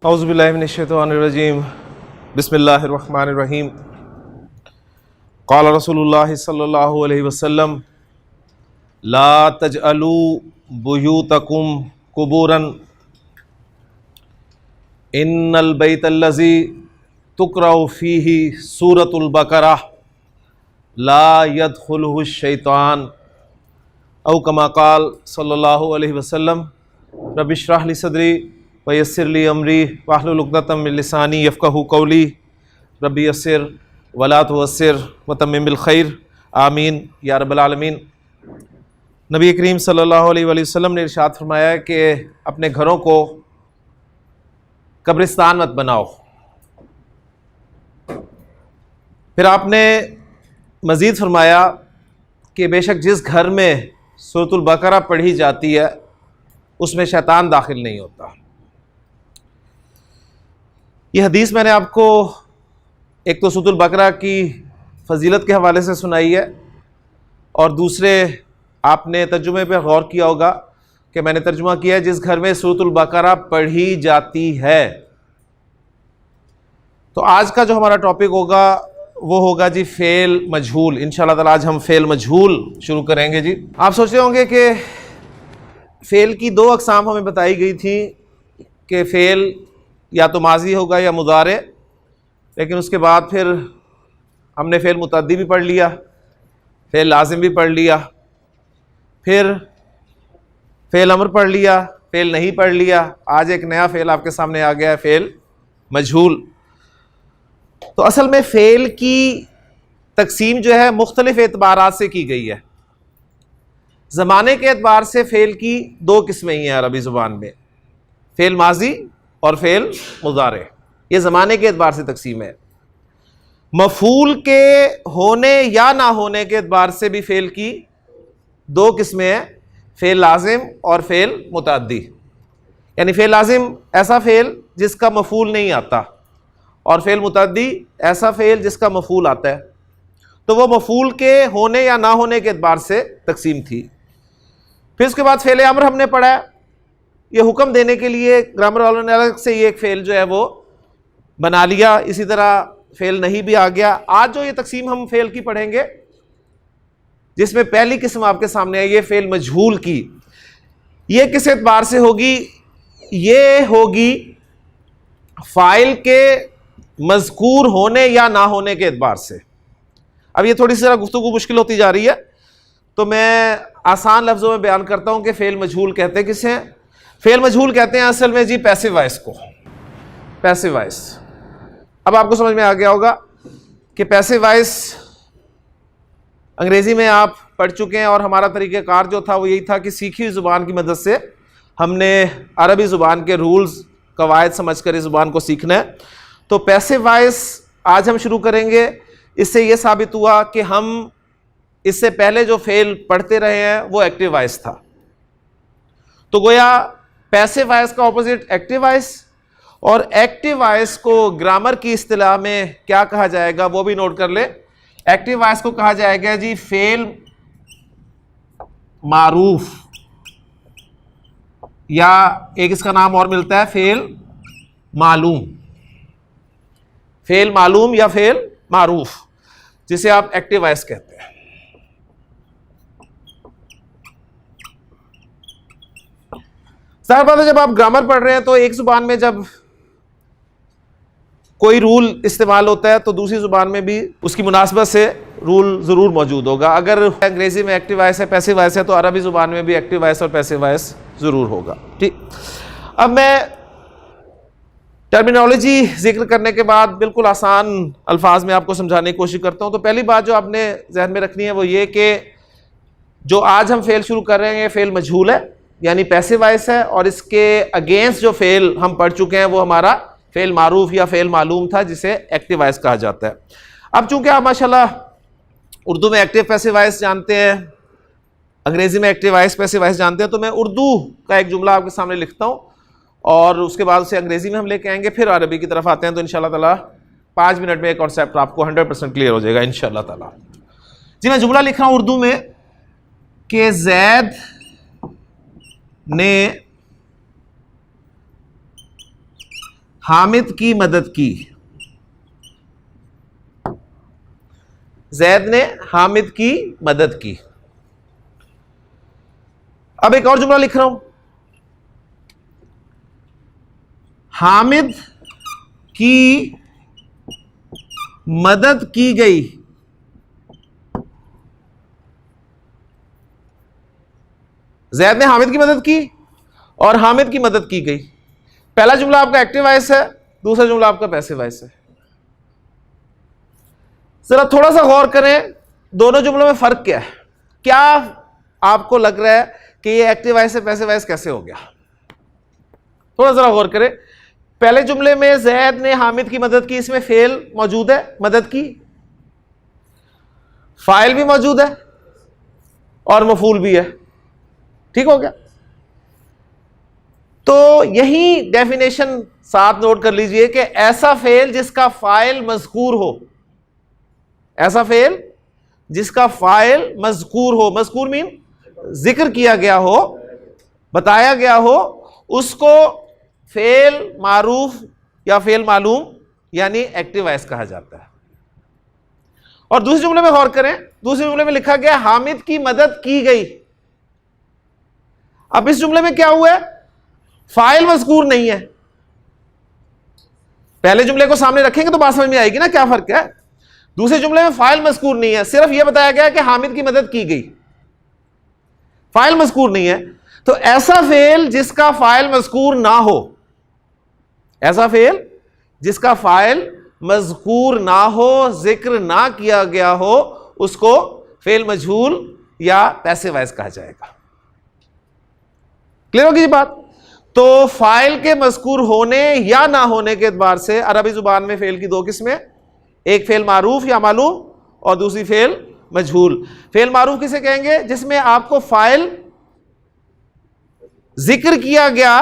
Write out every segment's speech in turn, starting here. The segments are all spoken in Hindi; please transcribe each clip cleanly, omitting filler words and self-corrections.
औज़ुबिल्लाहि मिनश्शैतानिर्रजीम बिस्मिल्लाहिर्रहमानिर्रहीम क़ाल रसूलुल्लाह सल्लल्लाहु अलैहि वसल्लम ला तजअलू बुयूतकुम कुबूरन इन्नल बैतल्लज़ी तुक़रअ फ़ीही सूरतुल बक़रा ला यदख़ुलुहु शैतान औ कमा क़ाल सल्लल्लाहु अलैहि वसल्लम रब्बि इश्रह ली सदरी वयस्सिर ली अमरी वाहलुल उक़दतम मिन लिसानी यफ़क़हू क़ौली रब्बि यस्सिर वला तुअस्सिर वतम्मिम बिल खैर आमीन या रब्बल आलमीन। नबी करीम सल्लल्लाहु अलैहि वसल्लम ने इरशाद फरमाया कि अपने घरों को कब्रिस्तान मत बनाओ। फिर आपने मज़ीद फरमाया कि बेशक जिस घर में सूरतुल बकरा पढ़ी जाती है उसमें शैतान दाखिल नहीं होता। यह हदीस मैंने आपको एक तो सूरतुल बकरा की फजीलत के हवाले से सुनाई है और दूसरे आपने तर्जुमे पर गौर किया होगा कि मैंने तर्जुमा किया है जिस घर में सूरतुल बकरा पढ़ी जाती है। तो आज का जो हमारा टॉपिक होगा वो होगा जी फ़ेल मजहूल। इंशाअल्लाह ताला आज हम फ़ेल मजहूल शुरू करेंगे। जी आप सोच रहे होंगे कि फ़ेल की दो अक़साम हमें बताई गई थी कि फ़ेल या तो माजी होगा या मुज़ारे, लेकिन उसके बाद फिर हमने फ़ेल मुतअद्दी भी पढ़ लिया, फ़ेल लाज़िम भी पढ़ लिया, फिर फ़ेल अमर पढ़ लिया, फ़ेल नहीं पढ़ लिया। आज एक नया फ़ेल आपके सामने आ गया है, फ़ेल मजहूल। तो असल में फ़ेल की तकसीम जो है मुख्तलिफ एतबारात से की गई है। ज़माने के एतबार से फ़ेल की दो किस्में ही हैं अरबी ज़ुबान में, फ़ेल माजी और फ़ेल मुज़ारे। ये ज़माने के एतबार से तकसीम है। मफ़ूल के होने या ना होने के एतबार से भी फ़ेल की दो किस्में हैं, फ़ेल लाज़िम और फ़ेल मुतअद्दी। यानी फ़ेल लाज़िम ऐसा फ़ेल जिसका मफ़ूल नहीं आता और फ़ेल मुतअद्दी ऐसा फ़ेल जिसका मफ़ूल आता है। तो वो मफ़ूल के होने या ना होने के एतबार से तकसीम थी। फिर उसके बाद फ़ेल अमर हमने पढ़ा है। ये हुक्म देने के लिए ग्रामर वालों ने अलग से ये एक फ़ेल जो है वो बना लिया। इसी तरह फ़ेल नहीं भी आ गया। आज जो ये तकसीम हम फ़ेल की पढ़ेंगे जिसमें पहली किस्म आपके सामने है ये फ़ेल मजहूल की। ये किस एतबार से होगी? ये होगी फ़ाइल के मज़कूर होने या ना होने के एतबार से। अब ये थोड़ी सी ज़रा गुफ्तगू मुश्किल होती जा रही है, तो मैं आसान लफ्ज़ों में बयान करता हूँ कि फ़ेल मजहूल कहते हैं किसे हैं। फ़ेल मजहूल कहते हैं असल में जी पैसिव वॉइस को, पैसिव वॉइस। अब आपको समझ में आ गया होगा कि पैसिव वॉइस अंग्रेज़ी में आप पढ़ चुके हैं और हमारा तरीक़ाकार जो था वो यही था कि सीखी हुई ज़ुबान की मदद से हमने अरबी ज़ुबान के रूल्स कवायद समझ कर इस ज़ुबान को सीखना है। तो पैसिव वॉइस आज हम शुरू करेंगे। इससे ये साबित हुआ कि हम इससे पहले जो फ़ेल पढ़ते रहे हैं वो एक्टिव वॉइस था। तो गोया पैसिव वॉइस का ऑपोजिट एक्टिव वॉइस, और एक्टिव वॉइस को ग्रामर की इस्तिलाह में क्या कहा जाएगा वो भी नोट कर ले। एक्टिव वॉइस को कहा जाएगा जी फ़ेल मारूफ, या एक इसका नाम और मिलता है फ़ेल मालूम। फ़ेल मालूम या फ़ेल मारूफ, जिसे आप एक्टिव वॉइस कहते हैं। ज़ाहिर बात है जब आप ग्रामर पढ़ रहे हैं तो एक ज़ुबान में जब कोई रूल इस्तेमाल होता है तो दूसरी ज़ुबान में भी उसकी मुनासबत से रूल ज़रूर मौजूद होगा। अगर अंग्रेज़ी में एक्टिव वॉइस है, पैसिव वॉइस है, तो अरबी ज़ुबान में भी एक्टिव वॉइस और पैसिव वॉइस ज़रूर होगा। ठीक, अब मैं टर्मिनोलॉजी जिक्र करने के बाद बिल्कुल आसान अल्फाज में आपको समझाने की कोशिश करता हूँ। तो पहली बात जो आपने जहन में रखनी है वो ये कि जो आज हम फ़ेल शुरू कर रहे हैं ये फ़ेल मजहूल है, यानी पैसिव वॉइस है, और इसके अगेंस्ट जो फ़ेल हम पढ़ चुके हैं वो हमारा फ़ेल मारूफ या फ़ेल मालूम था, जिसे एक्टिव वॉइस कहा जाता है। अब चूंकि आप माशाल्लाह उर्दू में एक्टिव पैसिव वॉइस जानते हैं, अंग्रेज़ी में एक्टिव वॉइस पैसिव वॉइस जानते हैं, तो मैं उर्दू का एक जुमला आपके सामने लिखता हूँ और उसके बाद उसे अंग्रेज़ी में हम लेके आएंगे, फिर अरबी की तरफ आते हैं। तो इंशाअल्लाह ताला 5 मिनट में एक कॉन्सेप्ट आपको 100% क्लियर हो जाएगा इंशाअल्लाह ताला। जी मैं जुमला लिख रहा हूँ उर्दू में कि ज़ैद ने हामिद की मदद की। जैद ने हामिद की मदद की। अब एक और जुमला लिख रहा हूं, हामिद की मदद की गई। जैद ने हामिद की मदद की और हामिद की मदद की गई। पहला जुमला आपका एक्टिव वॉइस है, दूसरा जुमला आपका पैसिव वॉइस है। जरा थोड़ा सा गौर करें, दोनों जुमलों में फर्क क्या है? क्या आपको लग रहा है कि ये एक्टिव वॉइस से पैसिव वॉइस कैसे हो गया? थोड़ा जरा गौर करें। पहले जुमले में जैद ने हामिद की मदद की, इसमें फेल मौजूद है, मदद की, फाइल भी मौजूद है और मफूल भी है। ठीक हो गया? तो यही डेफिनेशन साथ नोट कर लीजिए कि ऐसा फेल जिसका फाइल मज़कूर हो, ऐसा फेल जिसका फाइल मज़कूर हो, मज़कूर मीन जिक्र किया गया हो, बताया गया हो, उसको फेल मारूफ या फेल मालूम यानी एक्टिव वॉइस कहा जाता है। और दूसरे जुमले में गौर करें, दूसरे जुमले में लिखा गया हामिद की मदद की गई। अब इस जुमले में क्या हुआ है? फाइल मज़कूर नहीं है। पहले जुमले को सामने रखेंगे तो बात समझ में आएगी ना क्या फर्क है। दूसरे जुमले में फाइल मज़कूर नहीं है, सिर्फ यह बताया गया कि हामिद की मदद की गई, फाइल मज़कूर नहीं है। तो ऐसा फेल जिसका फाइल मज़कूर ना हो, ऐसा फेल जिसका फाइल मज़कूर ना हो, जिक्र ना किया गया हो, उसको फेल मजहूल या पैसिव वॉइस कहा जाएगा। क्लियर होगी बात? तो फाइल के मज़कूर होने या ना होने के एतबार से अरबी जुबान में फेल की दो किस्में, एक फेल मारूफ या मालूम और दूसरी फेल मजहूल। फेल मारूफ किसे कहेंगे? जिसमें आपको फाइल जिक्र किया गया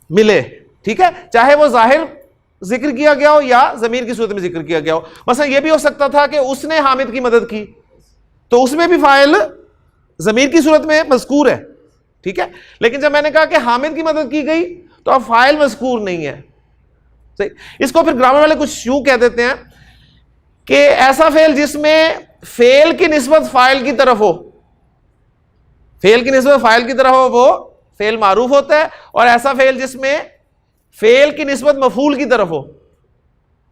मिले, ठीक है, चाहे वो जाहिर जिक्र किया गया हो या जमीर की सूरत में जिक्र किया गया हो। मसलन यह भी हो सकता था कि उसने हामिद की मदद की, तो उसमें भी फाइल जमीर की सूरत में मज़कूर है, ठीक है। लेकिन जब मैंने कहा कि हामिद की मदद की गई तो अब फाइल मज़कूर नहीं है, सही। इसको फिर ग्रामर वाले कुछ यूं कह देते हैं कि ऐसा फेल जिसमें फेल की निस्बत फाइल की तरफ हो, फेल की निस्बत फाइल की तरफ हो, वो फेल मारूफ होता है। और ऐसा फेल जिसमें फेल की निस्बत मफूल की तरफ हो,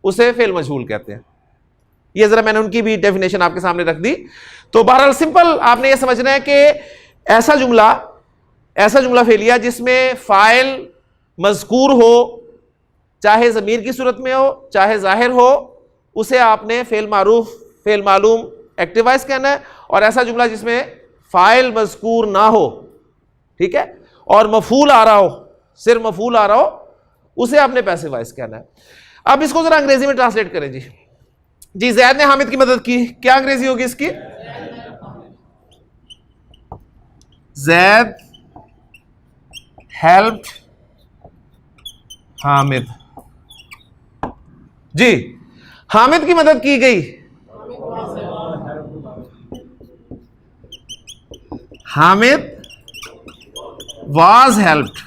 उसे फेल मजहूल कहते हैं। ये जरा मैंने उनकी भी डेफिनेशन आपके सामने रख दी। तो बहरहाल सिंपल आपने ये समझना है कि ऐसा जुमला फेलिया जिसमें फाइल मज़कूर हो, चाहे ज़मीर की सूरत में हो चाहे ज़ाहिर हो, उसे आपने फेल मारूफ, फेल मालूम, एक्टिव वॉइस कहना है। और ऐसा जुमला जिसमें फाइल मज़कूर ना हो, ठीक है, और मफूल आ रहा हो, सिर्फ मफूल आ रहा हो, उसे आपने पैसिव वॉइस कहना है। अब इसको जरा अंग्रेजी में ट्रांसलेट करें जी। जी, जैद ने हामिद की मदद की, क्या अंग्रेजी होगी इसकी? जैद हेल्प्ड हामिद। जी, हामिद की मदद की गई, हामिद वाज हेल्प्ड,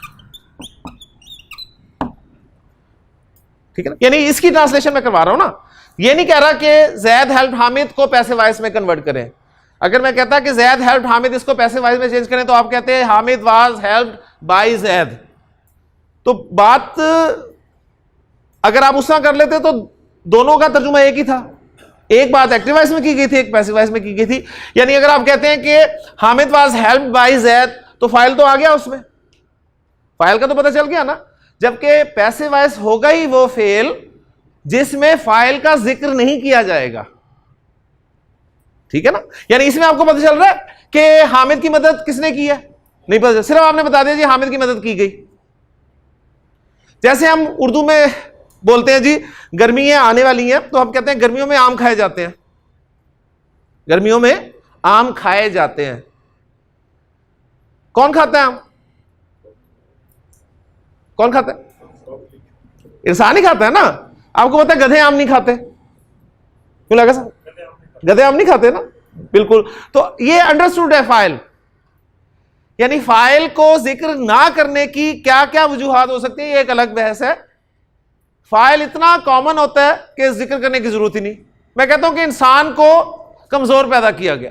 ठीक है ना। यानी इसकी ट्रांसलेशन मैं करवा रहा हूं ना, ये नहीं कह रहा कि जैद हेल्प्ड हामिद को पैसिव वॉइस में कन्वर्ट करें। अगर मैं कहता कि जैद हेल्प्ड हामिद, इसको पैसिव वॉइस में चेंज करें, तो आप कहते हैं Hamid was helped bye Zaid. तो बात अगर आप उसका कर लेते तो दोनों का तर्जुमा एक ही था, एक बात एक्टिव वॉइस में की गई थी, एक पैसिव वॉइस में की गई थी। यानी अगर आप कहते हैं कि Hamid was helped bye Zaid, तो फाइल तो आ गया, उसमें फाइल का तो पता चल गया ना। जबकि पैसिव वॉइस होगा ही वो फेल जिसमें फाइल का जिक्र नहीं किया जाएगा, ठीक है ना। यानी इसमें आपको पता चल रहा है कि हामिद की मदद किसने की है, नहीं पता, सिर्फ आपने बता दिया जी हामिद की मदद की गई। जैसे हम उर्दू में बोलते हैं जी गर्मियां आने वाली हैं, तो हम कहते हैं गर्मियों में आम खाए जाते हैं, गर्मियों में आम खाए जाते हैं। कौन खाता है आम? कौन खाता है? इंसान ही खाता है ना। आपको पता है गधे आम नहीं खाते, क्यों लगा सर? गधे आम नहीं खाते ना, बिल्कुल। तो ये अंडरस्टूड है फाइल, यानी फाइल को जिक्र ना करने की क्या क्या वजूहात हो सकती है, ये एक अलग बहस है। फाइल इतना कॉमन होता है कि जिक्र करने की जरूरत ही नहीं। मैं कहता हूं कि इंसान को कमजोर पैदा किया गया,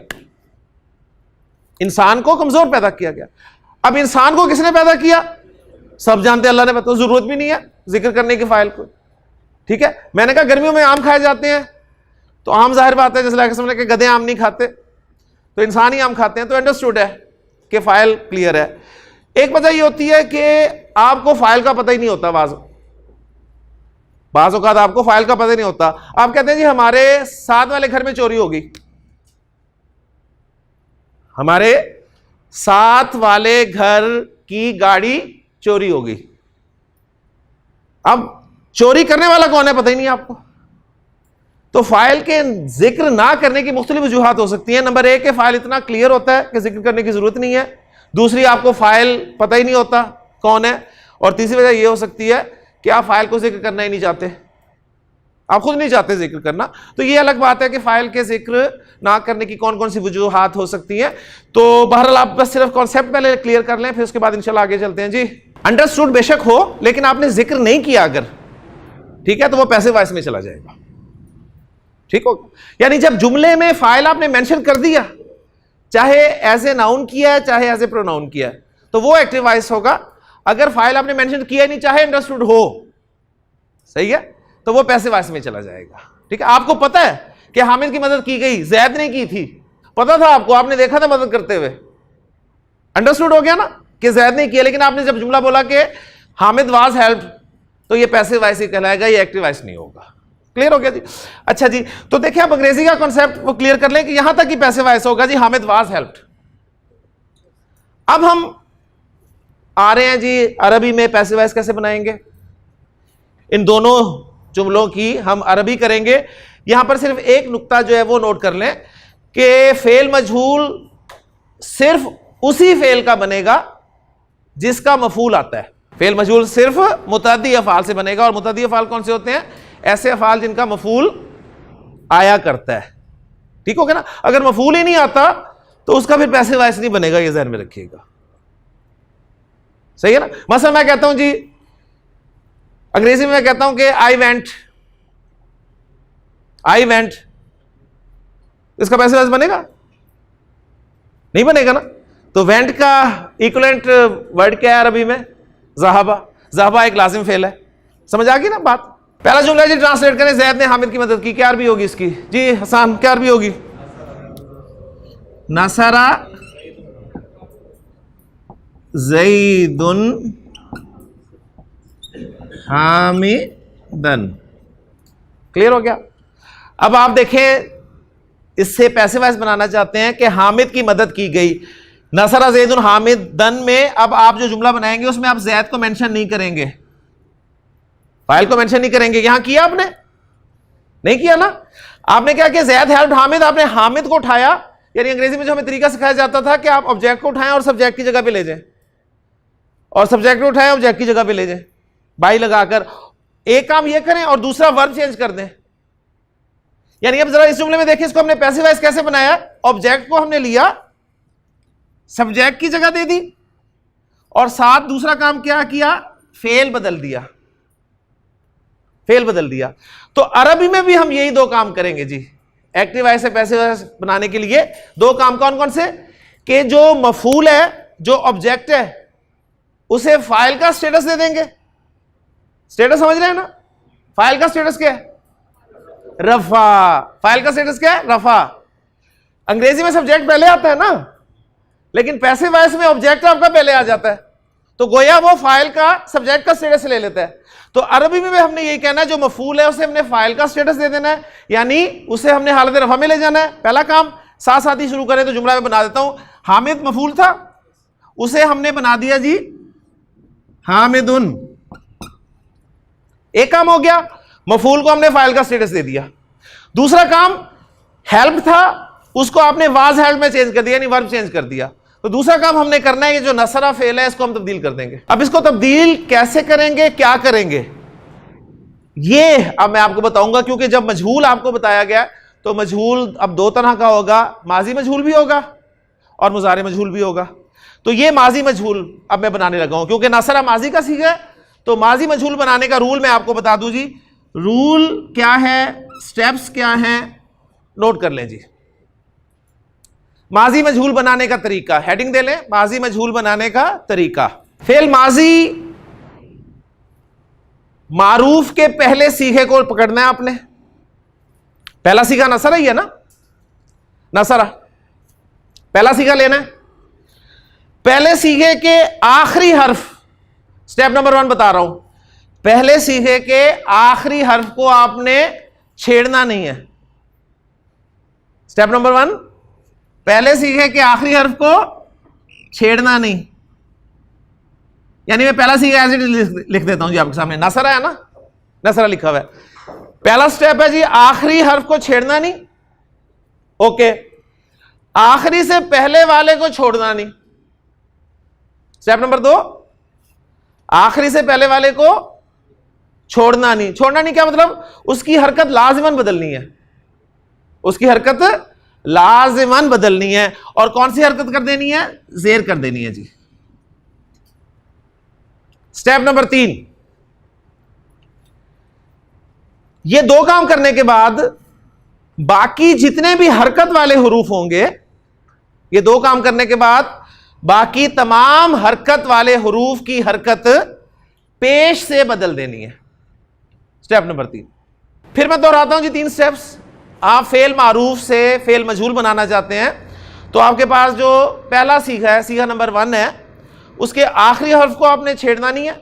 इंसान को कमजोर पैदा किया गया। अब इंसान को किसने पैदा किया? सब जानते हैं, अल्लाह ने, बताओ, जरूरत भी नहीं है जिक्र करने की फाइल को। ठीक है, मैंने कहा गर्मियों में आम खाए जाते हैं, तो आम जाहिर बात है जैसे समझ के गधे आम नहीं खाते, तो इंसान ही आम खाते हैं, तो अंडरस्टूड है कि फाइल क्लियर है। एक वजह ये होती है कि आपको फाइल का पता ही नहीं होता, बाज़ औक़ात आपको फाइल का पता ही नहीं होता। आप कहते हैं जी हमारे साथ वाले घर में चोरी होगी, हमारे साथ वाले घर की गाड़ी चोरी होगी। अब चोरी करने वाला कौन है पता ही नहीं आपको। तो फाइल के जिक्र ना करने की मुख्तलिफ वजूहात हो सकती हैं। नंबर एक, फाइल इतना क्लियर होता है कि जिक्र करने की जरूरत नहीं है। दूसरी, आपको फाइल पता ही नहीं होता कौन है। और तीसरी वजह यह हो सकती है कि आप फाइल को जिक्र करना ही नहीं चाहते, आप खुद नहीं चाहते जिक्र करना। तो ये अलग बात है कि फाइल के जिक्र ना करने की कौन कौन सी वजूहात हो सकती हैं। तो बहरहाल आप बस सिर्फ कॉन्सेप्ट पहले क्लियर कर लें, फिर उसके बाद इंशाल्लाह आगे चलते हैं। जी, अंडरस्टूड बेशक हो, लेकिन आपने जिक्र नहीं किया अगर, ठीक है, तो वो पैसिव वॉइस में चला जाएगा। ठीक हो, यानी जब जुमले में फाइल आपने मेंशन कर दिया, चाहे एज ए नाउन किया है चाहे एज ए प्रोनाउन किया है, तो वो एक्टिव वॉइस होगा। अगर फाइल आपने मेंशन किया नहीं, चाहे अंडरस्टूड हो, सही है, तो वो पैसिव वॉइस में चला जाएगा। ठीक है, आपको पता है कि हामिद की मदद की गई, जैद ने की थी, पता था आपको, आपने देखा था मदद करते हुए, अंडरस्टूड हो गया ना कि जैद ने किया। लेकिन आपने जब जुमला बोला कि हामिद वाज हेल्प, तो ये पैसिव वॉइस ही कहलाएगा, ये एक्टिव वॉइस नहीं होगा। क्लियर हो गया जी? अच्छा जी, तो देखिए आप अंग्रेजी का कॉन्सेप्ट वो क्लियर कर लें कि यहां तक ही पैसिव वॉइस होगा जी, हामिद वाज हेल्प्ड। अब हम आ रहे हैं जी अरबी में पैसिव वॉइस कैसे बनाएंगे। इन दोनों जुमलों की हम अरबी करेंगे। यहां पर सिर्फ एक नुक्ता जो है वो नोट कर लें कि फेल मजहूल सिर्फ उसी फेल का बनेगा जिसका मफूल आता है। फेल मजहूल सिर्फ मुतअद्दी अफ़आल से बनेगा, और मुतअद्दी अफ़आल कौन से होते हैं? ऐसे अफ़आल जिनका मफूल आया करता है। ठीक हो गया ना? अगर मफूल ही नहीं आता तो उसका फिर पैसिव वॉइस नहीं बनेगा, ये ज़हन में रखिएगा। सही है ना? मसलन मैं कहता हूं जी, अंग्रेजी में मैं कहता हूं कि आई वेंट, इसका पैसिव वॉइस बनेगा? नहीं बनेगा ना। तो वेंट का इक्विवेलेंट वर्ड क्या है अरबी में? ज़हाबा। ज़हाबा एक लाजिम फेल है। समझ आ गई ना बात? पहला जुमला जी ट्रांसलेट करें, ज़ैद ने हामिद की मदद की, क्या अरबी होगी इसकी? जी हसन, क्या अरबी होगी? नसरा ज़ैदुन हामिदन। क्लियर हो गया? अब आप देखें, इससे पैसिव वॉइस बनाना चाहते हैं कि हामिद की मदद की गई, नसरा ज़ैदुन हामिदन में अब आप जो जुमला बनाएंगे उसमें आप ज़ैद को मेंशन नहीं करेंगे, फाइल को मेंशन नहीं करेंगे। यहां किया आपने? नहीं किया ना। आपने क्या किया? ज़ैद हेल्प्ड हामिद, आपने हामिद को उठाया। यानी अंग्रेजी में जो हमें तरीका सिखाया जाता था कि आप ऑब्जेक्ट को उठाएं और सब्जेक्ट की जगह पे ले जाएं, और सब्जेक्ट को उठाएं ऑब्जेक्ट की जगह पे ले जाएं, बाई लगाकर। एक काम ये करें और दूसरा वर्ब चेंज कर दें। यानी अब जरा इस जुमले में देखिए, इसको हमने पैसिव वॉइस कैसे बनाया? ऑब्जेक्ट को हमने लिया, सब्जेक्ट की जगह दे दी, और साथ दूसरा काम क्या किया? फेल बदल दिया, फेल बदल दिया। तो अरबी में भी हम यही दो काम करेंगे जी, एक्टिव वॉइस से पैसिव वॉइस बनाने के लिए दो काम। कौन कौन से? कि जो मफूल है, जो ऑब्जेक्ट है, उसे फाइल का स्टेटस दे देंगे। स्टेटस समझ रहे हैं ना? फाइल का स्टेटस क्या है? रफा। फाइल का स्टेटस क्या है? रफा। अंग्रेजी में सब्जेक्ट पहले आता है ना, लेकिन पैसिव वॉइस में ऑब्जेक्ट आपका पहले आ जाता है, तो गोया वो फाइल का सब्जेक्ट का स्टेटस ले लेता है। तो अरबी में भी हमने यही कहना है, जो मफूल है उसे हमने फाइल का स्टेटस दे देना है, यानी उसे हमने हालत रफा में ले जाना है। पहला काम, साथ साथ ही शुरू करें तो जुमला में बना देता हूं। हामिद मफूल था, उसे हमने बना दिया जी हामिदुन। एक काम हो गया, मफूल को हमने फाइल का स्टेटस दे दिया। दूसरा काम, हेल्प था, उसको आपने वाज हेल्प में चेंज कर दिया, यानी वर्ब चेंज कर दिया। तो दूसरा काम हमने करना है, ये जो नसरा फेल है इसको हम तब्दील कर देंगे। अब इसको तब्दील कैसे करेंगे, क्या करेंगे, ये अब मैं आपको बताऊंगा, क्योंकि जब मजहूल आपको बताया गया तो मजहूल अब दो तरह का होगा, माजी मजहूल भी होगा और मुजारे मजहूल भी होगा। तो ये माजी मजहूल अब मैं बनाने लगा हूं, क्योंकि नसरा माजी का सीगा है, तो माजी मजहूल बनाने का रूल मैं आपको बता दूं जी। रूल क्या है, स्टेप्स क्या हैं, नोट कर लें जी। माजी मजहूल बनाने का तरीका, हेडिंग दे लें, माजी मजहूल बनाने का तरीका। फेल माजी मारूफ के पहले सीखे को पकड़ना है आपने। पहला सीखा नसरा ही है ना, नसरा पहला सीखा लेना है। पहले सीखे के आखिरी हर्फ, स्टेप नंबर 1 बता रहा हूं, पहले सीखे के आखिरी हर्फ को आपने छेड़ना नहीं है। स्टेप नंबर 1, पहले सीखे के आखिरी हर्फ को छेड़ना नहीं। यानी मैं पहला सीखा एज इट इज लिख देता हूं जी आपके सामने। नसरा है ना, नसरा लिखा हुआ है। पहला स्टेप है जी, आखिरी हर्फ को छेड़ना नहीं। ओके, आखिरी से पहले वाले को छोड़ना नहीं। स्टेप नंबर 2, आखिरी से पहले वाले को छोड़ना नहीं। छोड़ना नहीं क्या मतलब, उसकी हरकत लाजिमन बदलनी है, उसकी हरकत लाजिमन बदलनी है। और कौन सी हरकत कर देनी है, जेर कर देनी है जी। स्टेप नंबर 3, ये 2 काम करने के बाद बाकी जितने भी हरकत वाले हुरूफ होंगे, ये 2 काम करने के बाद बाकी तमाम हरकत वाले हुरूफ की हरकत पेश से बदल देनी है। Step number 3। फिर मैं दोहराता हूं जी 3 स्टेप्स। आप फेल मारूफ से फेल मजहूल बनाना चाहते हैं तो आपके पास जो पहला सीखा है, सीखा नंबर 1 है, उसके आखिरी हर्फ को आपने छेड़ना नहीं है,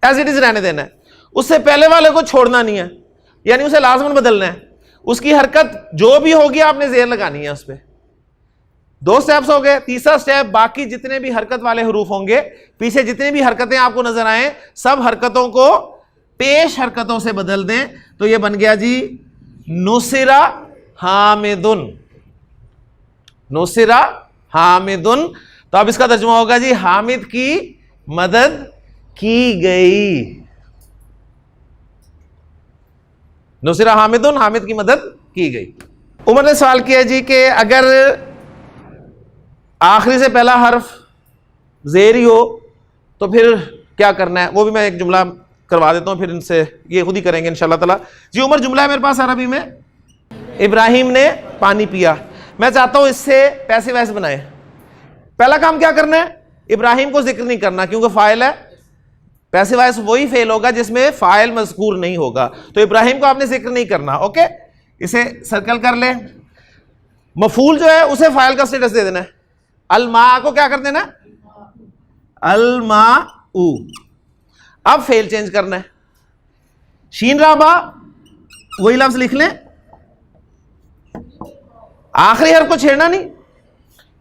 एज इट इज रहने देना है। उससे पहले वाले को छोड़ना नहीं है, यानी उसे लाजमन बदलना है। उसकी हरकत जो भी होगी आपने जेर लगानी है उस पर। 2 स्टेप्स हो गए। तीसरा स्टेप, बाकी जितने भी हरकत वाले हुरूफ होंगे, पीछे जितने भी हरकतें आपको नजर आए, सब हरकतों को पेश हरकतों से बदल दें। तो यह बन गया जी नुसिरा हामिदुन, नुसिरा हामिदुन। तो अब इसका तर्जुमा होगा जी हामिद की मदद की गई। नुसिरा हामिदुन, हामिद की मदद की गई। उमर ने सवाल किया जी कि अगर आखिरी से पहला हर्फ जेरी हो तो फिर क्या करना है। वो भी मैं एक जुमला करवा देता हूं, फिर इनसे ये खुद ही करेंगे इंशाल्लाह ताला जी। उमर जुमला है मेरे पास अरबी में, इब्राहिम ने पानी पिया। मैं चाहता हूं इससे पैसिव वॉइस बनाए। पहला काम क्या करना है, इब्राहिम को जिक्र नहीं करना क्योंकि फाइल है। पैसिव वॉइस वही फेल होगा जिसमें फाइल मज़कूर नहीं होगा। तो इब्राहिम को आपने जिक्र नहीं करना। ओके, इसे सर्कल कर ले। मफूल जो है उसे फाइल का स्टेटस दे देना है। अलमा को क्या कर देना है, अलमाउ। अब फेल चेंज करना है। शीन राबा वही लफ्ज लिख लें, आखिरी हर्फ को छेड़ना नहीं,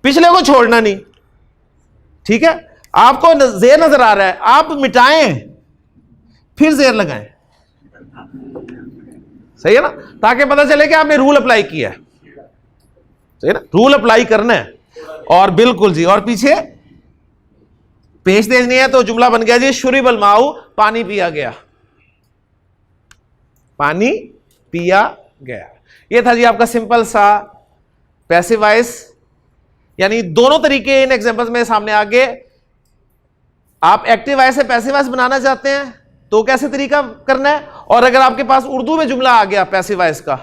पिछले को छोड़ना नहीं। ठीक है, आपको जेर नजर आ रहा है, आप मिटाएं फिर जेर लगाएं। सही है ना, ताकि पता चले कि आपने रूल अप्लाई किया है। सही है ना, रूल अप्लाई करना है। और बिल्कुल जी, और पीछे पेश देनी है। तो जुमला बन गया जी शुरिबल माऊ, पानी पिया गया, पानी पिया गया। ये था जी आपका सिंपल सा पैसिव वॉइस। यानी दोनों तरीके इन एग्जांपल्स में सामने आ गए। आप एक्टिव वॉइस से पैसिव वॉइस बनाना चाहते हैं तो कैसे तरीका करना है, और अगर आपके पास उर्दू में जुमला आ गया पैसिव वॉइस का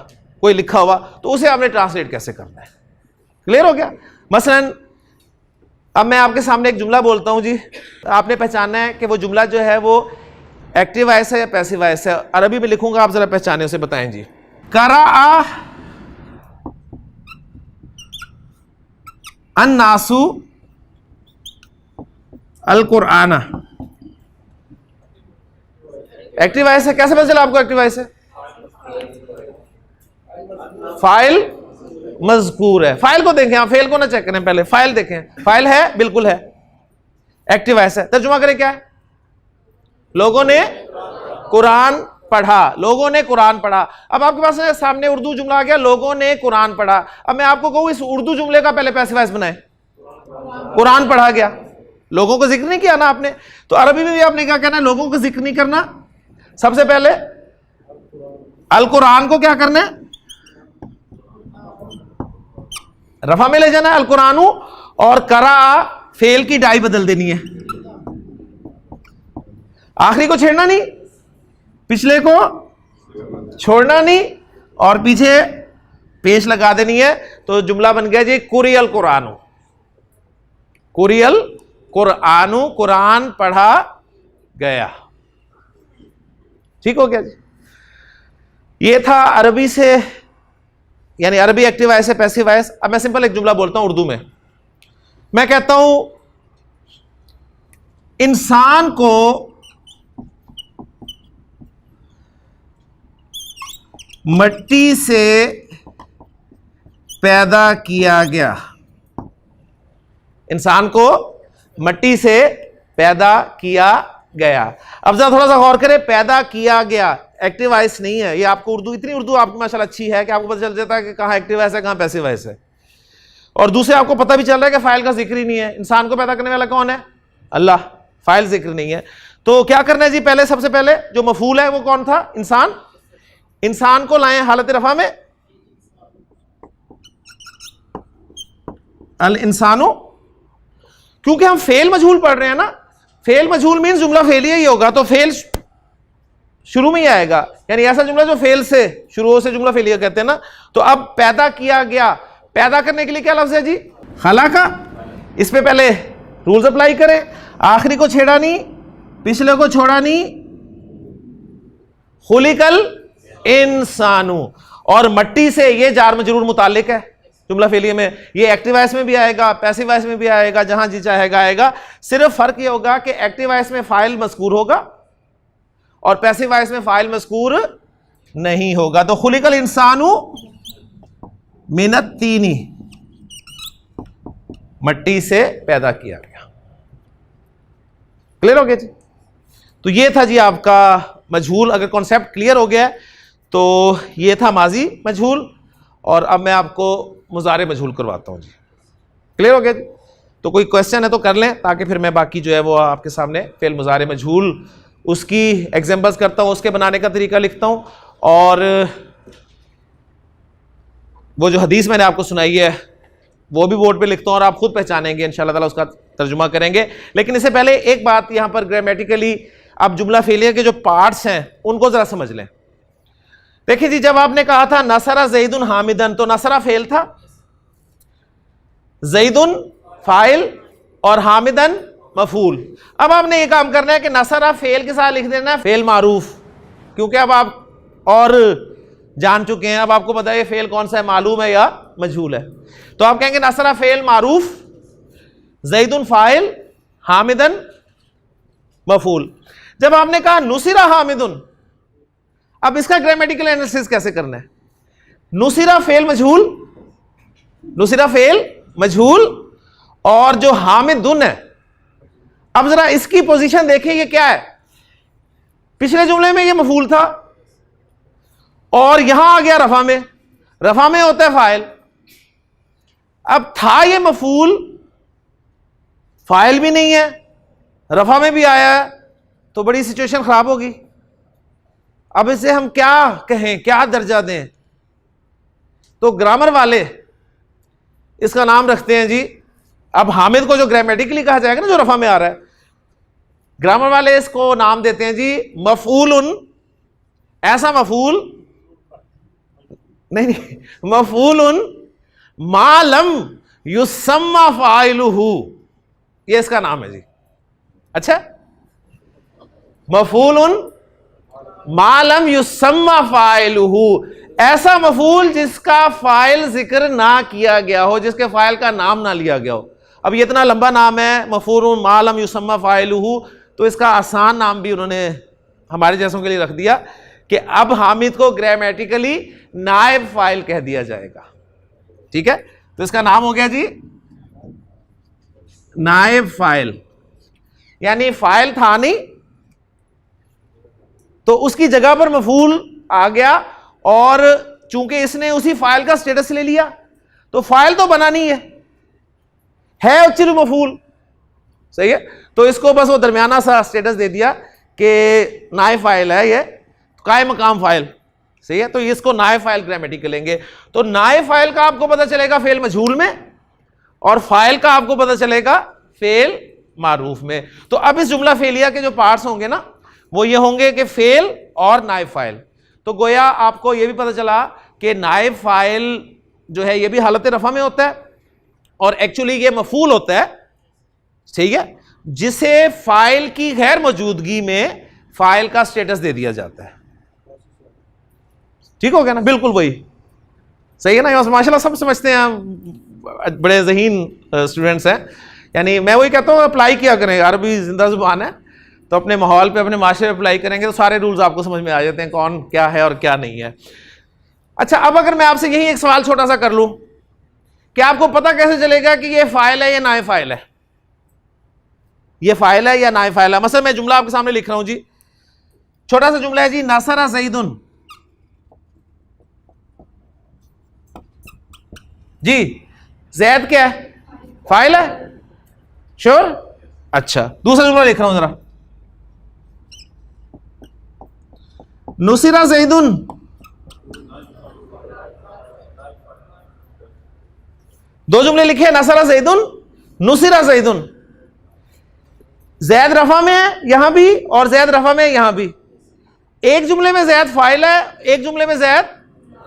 कोई लिखा हुआ तो उसे आपने ट्रांसलेट कैसे करना है। क्लियर हो गया। मसलन अब मैं आपके सामने एक जुमला बोलता हूं जी, आपने पहचानना है कि वो जुमला जो है वो एक्टिव वॉइस है या पैसिव वॉइस है। अरबी में लिखूंगा, आप जरा पहचाने, उसे बताएं जी। करा अन्नासु अल कुरआना, एक्टिव वॉइस है। कैसे पता चला आपको एक्टिव वॉइस है, फाइल मजकूर है। फाइल को देखें, आप फेल को ना चेक करें, पहले फाइल देखें। फाइल है, बिल्कुल है, एक्टिव वॉइस है। तर्जुमा करें क्या है, लोगों ने कुरान पढ़ा, लोगों ने कुरान पढ़ा। अब आपके पास सामने उर्दू जुमला आ गया, लोगों ने कुरान पढ़ा। अब मैं आपको कहूं इस उर्दू जुमले का पहले पैसिव वॉइस बनाए, कुरान पढ़ा गया, लोगों को जिक्र नहीं किया ना आपने। तो अरबी में भी आपने क्या कहना है, लोगों को जिक्र नहीं करना। सबसे पहले अल कुरान को क्या करना है, रफा में ले जाना है, अल कुरानू। और करा फेल की डाई बदल देनी है, आखिरी को छेड़ना नहीं, पिछले को छोड़ना नहीं, और पीछे पेश लगा देनी है। तो जुमला बन गया जी कुरियल कुरानु, कुरियल कुरानु, कुरान पढ़ा गया। ठीक हो गया जी। ये था अरबी से, यानी अरबी एक्टिव वॉइस से पैसिव वॉइस। अब मैं सिंपल एक जुमला बोलता हूं उर्दू में। मैं कहता हूं इंसान को मिट्टी से पैदा किया गया। इंसान को मिट्टी से पैदा किया गया। अब जरा थोड़ा सा गौर करें, पैदा किया गया एक्टिव वॉइस नहीं है। ये आपको उर्दू, इतनी उर्दू आपकी माशाल्लाह अच्छी है कि आपको पता चल जाता है कि कहां एक्टिव वॉइस है, कहां पैसिव वॉइस है। और दूसरे आपको पता भी चल रहा है कि फाइल का जिक्र ही नहीं है। इंसान को पैदा करने वाला कौन है? अल्लाह। फाइल जिक्र नहीं है। तो क्या करना है जी? पहले, सबसे पहले जो मफूल है वो कौन था? इंसान। इंसान को लाएं हालत रफा में, अल इंसानो। क्योंकि हम फेल मजहूल पढ़ रहे हैं ना, फेल मजहूल मीन जुमला फेलिया ही होगा, तो फेल शुरू में ही आएगा। यानी ऐसा जुमला जो फेल से शुरू से जुमला फेलिया कहते हैं ना। तो अब पैदा किया गया, पैदा करने के लिए क्या लफ्ज है जी? खला का। इस पे पहले रूल्स अप्लाई करें, आखिरी को छेड़ा नहीं, पिछले को छोड़ा नहीं। खुलिकल इंसानु, और मट्टी से, ये जार मजरूर मुतालिक है जुमला फेलिया में। ये एक्टिव वॉइस में भी आएगा, पैसिव वॉइस में भी आएगा, जहां जी चाहेगा आएगा। सिर्फ फर्क ये होगा कि एक्टिव वॉइस में फाइल मज़कूर होगा और पैसिव वॉइस में फाइल मज़कूर नहीं होगा। तो खुलिकल इंसानु मिनत तीनी, मट्टी से पैदा किया गया। क्लियर हो गया जी? तो ये था जी आपका मजहूल। अगर कॉन्सेप्ट क्लियर हो गया है तो ये था माजी मजहूल, और अब मैं आपको मुजारे मजहूल करवाता हूं जी। क्लियर हो गया जी? तो कोई क्वेश्चन है तो कर लें, ताकि फिर मैं बाकी जो है वो आपके सामने फेल मुजारे मजहूल उसकी एग्जांपल्स करता हूं, उसके बनाने का तरीका लिखता हूं, और वो जो हदीस मैंने आपको सुनाई है वो भी बोर्ड पे लिखता हूं, और आप खुद पहचानेंगे इंशाल्लाह ताला, उसका तर्जुमा करेंगे। लेकिन इससे पहले एक बात यहां पर ग्रामेटिकली, अब जुमला फेलिया के जो पार्ट्स हैं उनको जरा समझ लें। देखिए जी, जब आपने कहा था नसरा ज़ैदुन हामिदन, तो नसरा फेल था, ज़ैदुन फाइल और हामिदन मफूल। अब आपने ये काम करना है कि नसरा फेल के साथ लिख देना है फेल मारूफ, क्योंकि अब आप और जान चुके हैं, अब आपको पता है ये फेल कौन सा है, मालूम है या मजहूल है। तो आप कहेंगे नसरा फेल मारूफ, ज़ैदुन फाइल, हामिदन मफूल। जब आपने कहा नुसिरा हामिदुन, अब इसका ग्रामेटिकल एनालिसिस कैसे करना है? नुसिरा फेल मजहूल, नुसिरा फेल मजहूल, और जो हामिदुन है, अब जरा इसकी पोजीशन देखिए, ये क्या है? पिछले जुमले में ये मफूल था और यहां आ गया रफा में, रफा में होता है फाइल। अब था ये मफूल, फाइल भी नहीं है, रफा में भी आया है, तो बड़ी सिचुएशन खराब होगी। अब इसे हम क्या कहें, क्या दर्जा दें? तो ग्रामर वाले इसका नाम रखते हैं जी, अब हामिद को जो ग्रामेटिकली कहा जाएगा ना, जो रफा में आ रहा है, ग्रामर वाले इसको नाम देते हैं जी मफूलुन। ऐसा मफूल नहीं, मफूलुन मालम युसम्मा फाइलुहु, ये इसका नाम है जी। अच्छा, मफूलुन मालम युसम्मा फाइलुहु, ऐसा मफूल जिसका फाइल जिक्र ना किया गया हो, जिसके फाइल का नाम ना लिया गया हो। अब ये इतना लंबा नाम है मफूलुन मालम युसम्मा फाइलुहु, तो इसका आसान नाम भी उन्होंने हमारे जैसों के लिए रख दिया कि अब हामिद को ग्रामेटिकली नायब फाइल कह दिया जाएगा। ठीक है, तो इसका नाम हो गया जी नायब फाइल। यानी फाइल था नहीं, तो उसकी जगह पर मफूल आ गया, और चूंकि इसने उसी फाइल का स्टेटस ले लिया, तो फाइल तो बना नहीं है उच्चिर मफूल। सही है, तो इसको बस वो दरमियाना सा स्टेटस दे दिया कि नायब फाइल है, ये कायम मकाम फाइल। सही है, तो इसको नायब फाइल ग्रामेटिकल लेंगे। तो नायब फाइल का आपको पता चलेगा फेल मजहूल में, और फाइल का आपको पता चलेगा फेल मारूफ में। तो अब इस जुमला फेलिया के जो पार्ट्स होंगे ना, वो ये होंगे कि फेल और नाइब फाइल। तो गोया आपको ये भी पता चला कि नाइब फाइल जो है ये भी हालत रफा में होता है और एक्चुअली ये मफूल होता है, ठीक है, जिसे फाइल की गैर मौजूदगी में फाइल का स्टेटस दे दिया जाता है। ठीक हो गया ना, बिल्कुल वही सही है ना। माशाल्लाह सब समझते हैं, बड़े ज़हीन स्टूडेंट्स हैं। यानी मैं वही कहता हूँ अप्लाई किया करें, अरबी जिंदा जुबान है तो अपने माहौल पे अपने माशरे में अप्लाई करेंगे तो सारे रूल्स आपको समझ में आ जाते हैं, कौन क्या है और क्या नहीं है। अच्छा, अब अगर मैं आपसे यही एक सवाल छोटा सा कर लूं कि आपको पता कैसे चलेगा कि ये फाइल है या नाइब फाइल है, ये फाइल है या नाइब फाइल है। मतलब मैं जुमला आपके सामने लिख रहा हूं जी, छोटा सा जुमला है जी, नसरा ज़ैदुन जी, जैद क्या है, फाइल है, श्योर। अच्छा, दूसरा जुमला लिख रहा हूं जरा, नुसिरा ज़ैदुन, दो जुमले लिखे, नसरा ज़ैदुन, नुसिरा ज़ैदुन। जैद रफा में है यहां भी और जैद रफा में है यहां भी। एक जुमले में जैद फाइल है, एक जुमले में जैद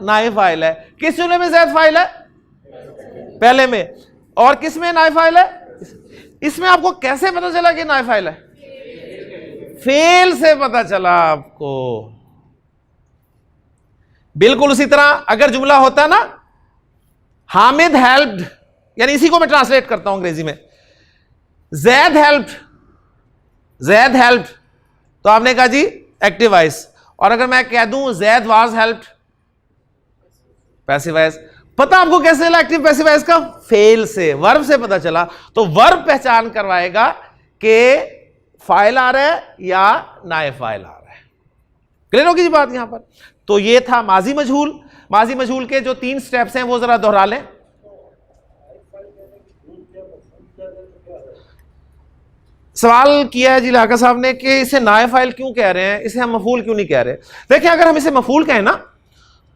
नाइब फाइल है। किस जुमले में जैद फाइल है, पहले में, और किस में नाइब फाइल है, इसमें। आपको कैसे पता चला कि नाइब फाइल है, फेल से पता चला आपको। बिल्कुल उसी तरह अगर जुमला होता ना हामिद हेल्प्ड, यानी इसी को मैं ट्रांसलेट करता हूं अंग्रेजी में, जैद हेल्प्ड, जैद हेल्प्ड, तो आपने कहा जी एक्टिव वॉइस। और अगर मैं कह दूं Zaid was helped, passive voice. पता आपको कैसे चला एक्टिव पैसिव वॉइस का, फेल से, वर्ब से पता चला। तो वर्ब पहचान करवाएगा कि फाइल आ रहा है या नाइब फाइल आ रहा है। क्लियर होगी जी बात यहां पर। तो ये था माजी मजहूल। माजी मजहूल के जो 3 स्टेप्स हैं वो जरा दोहरा लें। सवाल किया है जी लाका साहब ने कि इसे नाइब फाइल क्यों कह रहे हैं, इसे हम मफूल क्यों नहीं कह रहे। देखिए, अगर हम इसे मफूल कहें ना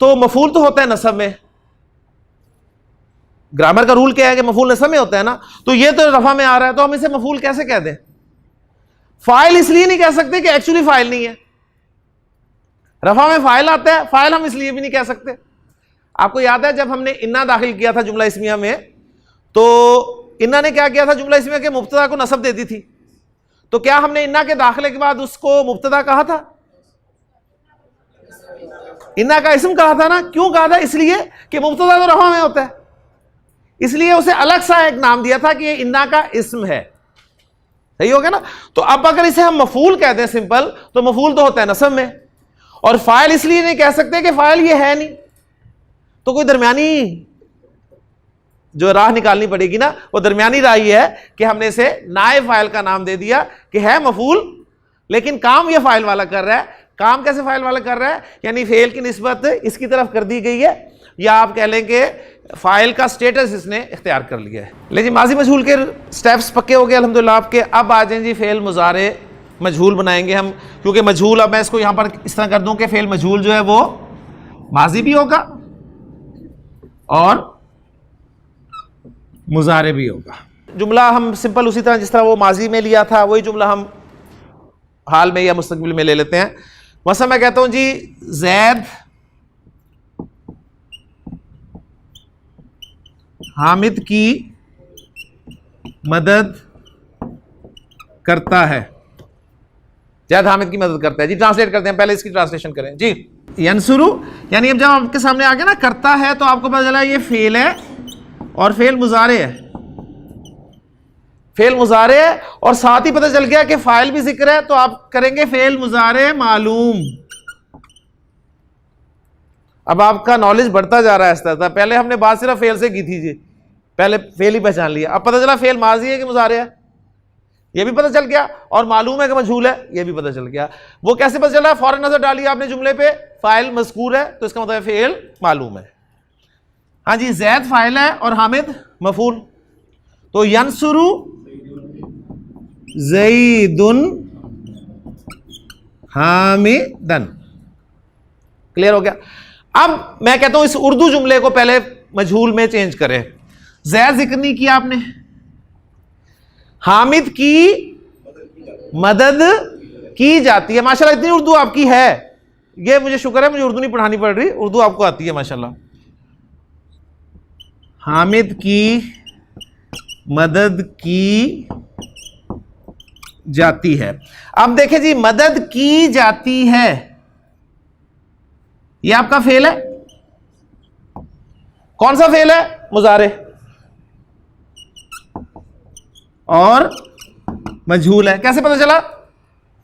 तो मफूल तो होता है नसब में, ग्रामर का रूल क्या है कि मफूल नसब में होता है ना। तो ये तो रफा में आ रहा है तो हम इसे मफूल कैसे कह दें। फाइल इसलिए नहीं कह सकते कि एक्चुअली फाइल नहीं है, रफा में फाइल आता है, फाइल हम इसलिए भी नहीं कह सकते। आपको याद है जब हमने इन्ना दाखिल किया था जुमला इस्मिया में, तो इन्ना ने क्या किया था जुमला इस्मिया के मुब्तदा को नसब दे दी थी। तो क्या हमने इन्ना के दाखिले के बाद उसको मुब्तदा कहा था, इन्ना का इस्म कहा था ना। क्यों कहा था, इसलिए कि मुब्तदा तो रफा में होता है, इसलिए उसे अलग सा एक नाम दिया था कि ये इन्ना का इस्म है। सही हो गया ना। तो अब अगर इसे हम मफूल कहते हैं सिंपल, तो मफूल तो होता है नसब में, और फाइल इसलिए नहीं कह सकते कि फाइल ये है नहीं। तो कोई दरमियानी जो राह निकालनी पड़ेगी ना, वो दरमियानी राह ये है कि हमने इसे नाइब फाइल का नाम दे दिया कि है मफूल, लेकिन काम ये फाइल वाला कर रहा है। काम कैसे फाइल वाला कर रहा है, यानी फेल की निस्बत इसकी तरफ कर दी गई है, या आप कह लें कि फाइल का स्टेटस इसने इख्तियार कर लिया है। लेकिन माजी मजहूल के स्टेप्स पक्के हो गए अल्हम्दुलिल्लाह आपके। अब आ जाएं जी फेल मुजारे मजहूल बनाएंगे हम, क्योंकि मजहूल अब मैं इसको यहां पर इस तरह कर दूं कि फेल मजहूल जो है वो माजी भी होगा और मुजारे भी होगा। जुमला हम सिंपल उसी तरह जिस तरह वो माजी में लिया था वही जुमला हम हाल में या मुस्तकबिल में ले लेते हैं। मसलन मैं कहता हूं जी जैद हामिद की मदद करता है, जैद हामिद की मदद करता है जी। ट्रांसलेट करते हैं, पहले इसकी ट्रांसलेशन करें जी। यंसुरु, यानी अब जब आपके सामने आ गया ना करता है, तो आपको पता चला ये फेल है और फेल मुजारे है, फेल मुजारे है, और साथ ही पता चल गया कि फाइल भी जिक्र है, तो आप करेंगे फेल मुजारे मालूम। अब आपका नॉलेज बढ़ता जा रहा है इस तरह। पहले हमने बात सिर्फ फेल से की थी जी, पहले फेल ही पहचान लिया। अब पता चला फेल माजी है कि मुजारे है, ये भी पता चल गया, और मालूम है कि मजहूल है, ये भी पता चल गया। वो कैसे पता चला, फौरन नजर डाली आपने जुमले पे, फाइल मज़कूर है तो इसका मतलब फेल मालूम है। हाँ जी, जैद फाइल है और हामिद मफूल, तो यंसुरु ज़ैदुन हामिदन। क्लियर हो गया। अब मैं कहता हूं इस उर्दू जुमले को पहले मजहूल में चेंज करें। जैद जिक्र नहीं किया आपने, हामिद की मदद की जाती है। माशाल्लाह इतनी उर्दू आपकी है, ये मुझे शुक्र है, मुझे उर्दू नहीं पढ़ानी पड़ रही, उर्दू आपको आती है माशाल्लाह। हामिद की मदद की जाती है। अब देखें जी, मदद की जाती है, ये आपका फेल है। कौन सा फेल है? मुजारे और मजहूल है। कैसे पता चला?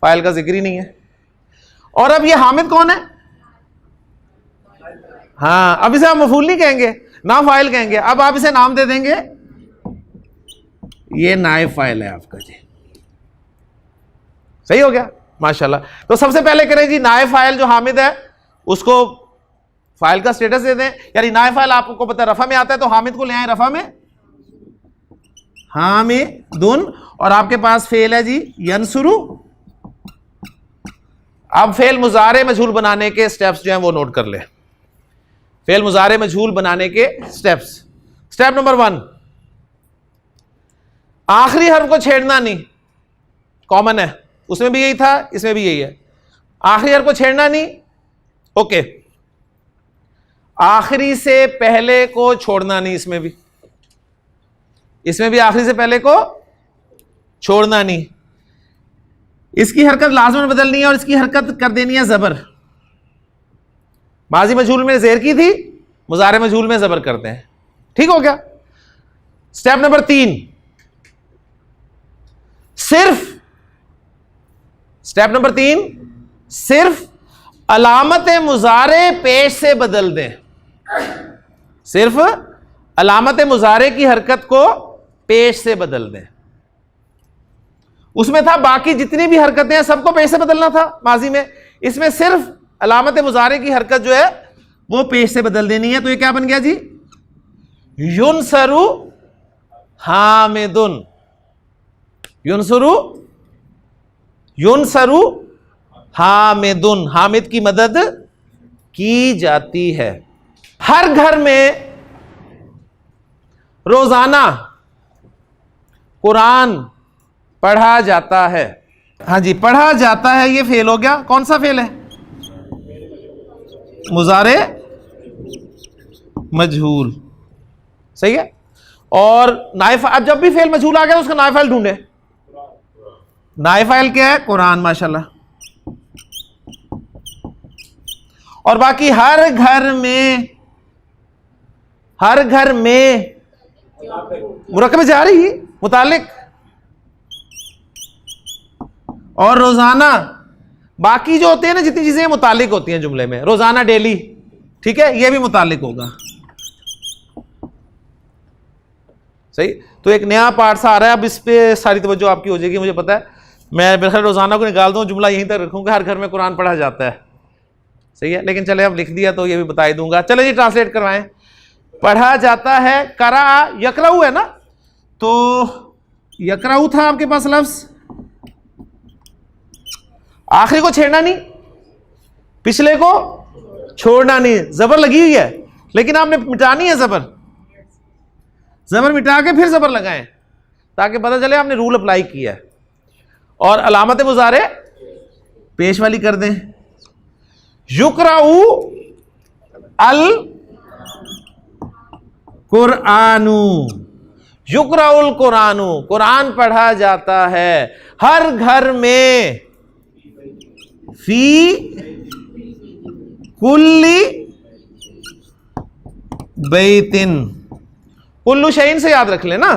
फाइल का जिक्र ही नहीं है। और अब ये हामिद कौन है? हाँ, अब इसे आप मफूल नहीं कहेंगे ना, फाइल कहेंगे। अब आप इसे नाम दे देंगे, ये नाइब फाइल है आपका जी। सही हो गया माशाल्लाह। तो सबसे पहले करें जी, नाइब फाइल जो हामिद है उसको फाइल का स्टेटस दे दें। यानी नाइब फाइल आपको पता है रफा में आता है, तो हामिद को ले आए रफा में, हामिदुन, और आपके पास फेल है जी यनसुरु। अब फेल मुजारे मजहूल बनाने के स्टेप्स जो हैं वो नोट कर ले। फेल मुजारे मजहूल बनाने के स्टेप्स। स्टेप नंबर 1, आखिरी हर्फ को छेड़ना नहीं। कॉमन है, उसमें भी यही था, इसमें भी यही है। आखिरी हर्फ को छेड़ना नहीं, ओके। आखिरी से पहले को छोड़ना नहीं, इसमें भी आखिरी से पहले को छोड़ना नहीं। इसकी हरकत लाजमन बदलनी है और इसकी हरकत कर देनी है जबर। माजी मजहूल में जेर की थी, मुजारे मजहूल में जबर करते हैं। ठीक हो गया। स्टेप नंबर 3, स्टेप नंबर 3, सिर्फ अलामत मुजारे पेश से बदल दें। सिर्फ अलामत मुजारे की हरकत को पेश से बदल दें। उसमें था बाकी जितनी भी हरकतें हैं सबको पेश से बदलना था माजी में, इसमें सिर्फ अलामत मुजारे की हरकत जो है वो पेश से बदल देनी है। तो ये क्या बन गया जी? युनसरु हामिदुन। युनसरु हामिदुन, हामिद की मदद की जाती है। हर घर में रोजाना कुरान पढ़ा जाता है। हाँ जी, पढ़ा जाता है, ये फेल हो गया। कौन सा फेल है? मुजारे मजहूल। सही है। और नाइफ, अब जब भी फेल मजहूल आ गया तो उसका नाइफ फाइल ढूंढे। नाइफ फाइल क्या है? कुरान माशाल्लाह। और बाकी हर घर में मुरक्कब जा रही मुतालिक, और रोजाना बाकी जो होते हैं ना, जितनी चीजें मुतालिक होती हैं जुमले में, रोजाना डेली, ठीक है, ये भी मुतालिक होगा। सही। तो एक नया पार्ट सा आ रहा है, अब इस पे सारी तवज्जो आपकी हो जाएगी, मुझे पता है। मैं बिल्कुल रोजाना को निकाल दूं, जुमला यहीं तक रखूंगा, हर घर में कुरान पढ़ा जाता है। सही है, लेकिन चले अब लिख दिया तो ये भी बता ही दूंगा। चले जी, ट्रांसलेट करवाएं। पढ़ा जाता है, करा यकराऊ है ना, तो यकराऊ था आपके पास लफ्ज, आखिरी को छेड़ना नहीं, पिछले को छोड़ना नहीं। जबर लगी हुई है लेकिन आपने मिटानी है जबर। जबर मिटा के फिर जबर लगाएं ताकि पता चले आपने रूल अप्लाई किया है। और अलामत मुजारे पेश वाली कर दें। युकराऊ अल कुरानू, युकराउल कुरानू, कुरान पढ़ा जाता है हर घर में, फी कुल्ली बैतिन। कुल्लू शैइन से याद रख लेना,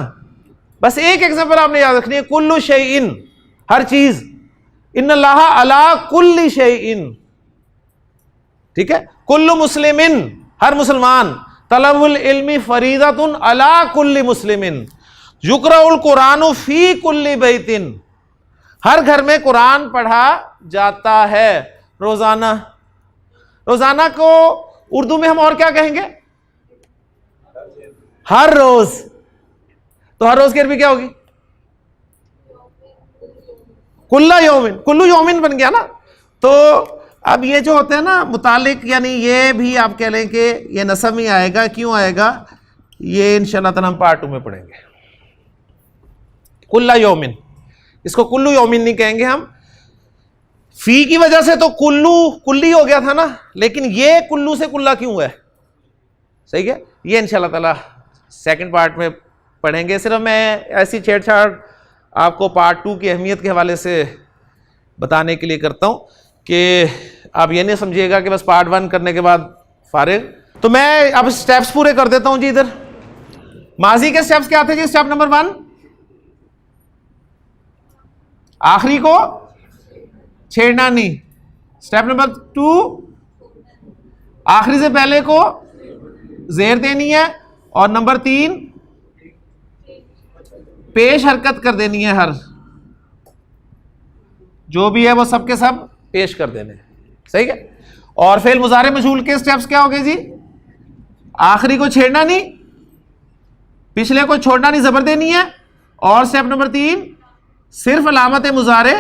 बस एक एग्जांपल आपने याद रखनी है, कुल्लू शैइन, हर चीज। इन्नल्लाह अला कुल्ली शैइन, ठीक है। कुल्लु मुस्लिमिन, हर मुसलमान। तलबुल इल्मी फरीदतुन अला कुल्ली मुस्लिमिन। युकराउल कुरानु फी कुल्ली बैतिन, हर घर में कुरान पढ़ा जाता है रोजाना। रोजाना को उर्दू में हम और क्या कहेंगे? हर रोज। तो हर रोज की अरबी क्या होगी? कुल्ला यौमिन, कुल्लू यौमिन बन गया ना। तो अब ये जो होते हैं ना मुतालिक, यानी ये भी आप कह लें कि ये नसब में आएगा। क्यों आएगा? ये इंशाअल्लाह ताला हम पार्ट 2 में पढ़ेंगे। कुल्ला यौमिन, इसको कुल्लू यौमिन नहीं कहेंगे हम, फी की वजह से तो कुल्लू कुल्ली हो गया था ना, लेकिन ये कुल्लू से कुल्ला क्यों है? सही है, ये इंशाल्लाह ताला सेकंड पार्ट में पढ़ेंगे। सिर्फ मैं ऐसी छेड़छाड़ आपको पार्ट 2 की अहमियत के हवाले से बताने के लिए करता हूं कि आप ये नहीं समझिएगा कि बस पार्ट 1 करने के बाद फारिग। तो मैं अब स्टेप्स पूरे कर देता हूं जी। इधर माजी के स्टेप्स क्या थे जी? स्टेप नंबर 1, आखिरी को छेड़ना नहीं। स्टेप नंबर 2, आखिरी से पहले को जेर देनी है। और नंबर 3, पेश हरकत कर देनी है, हर जो भी है वो सब के सब पेश कर देने। सही है। और फेल मुजारे मजहूल के स्टेप्स क्या हो गए जी? आखिरी को छेड़ना नहीं, पिछले को छोड़ना नहीं, जबर देनी है। और स्टेप नंबर 3, सिर्फ अलामत मुजारे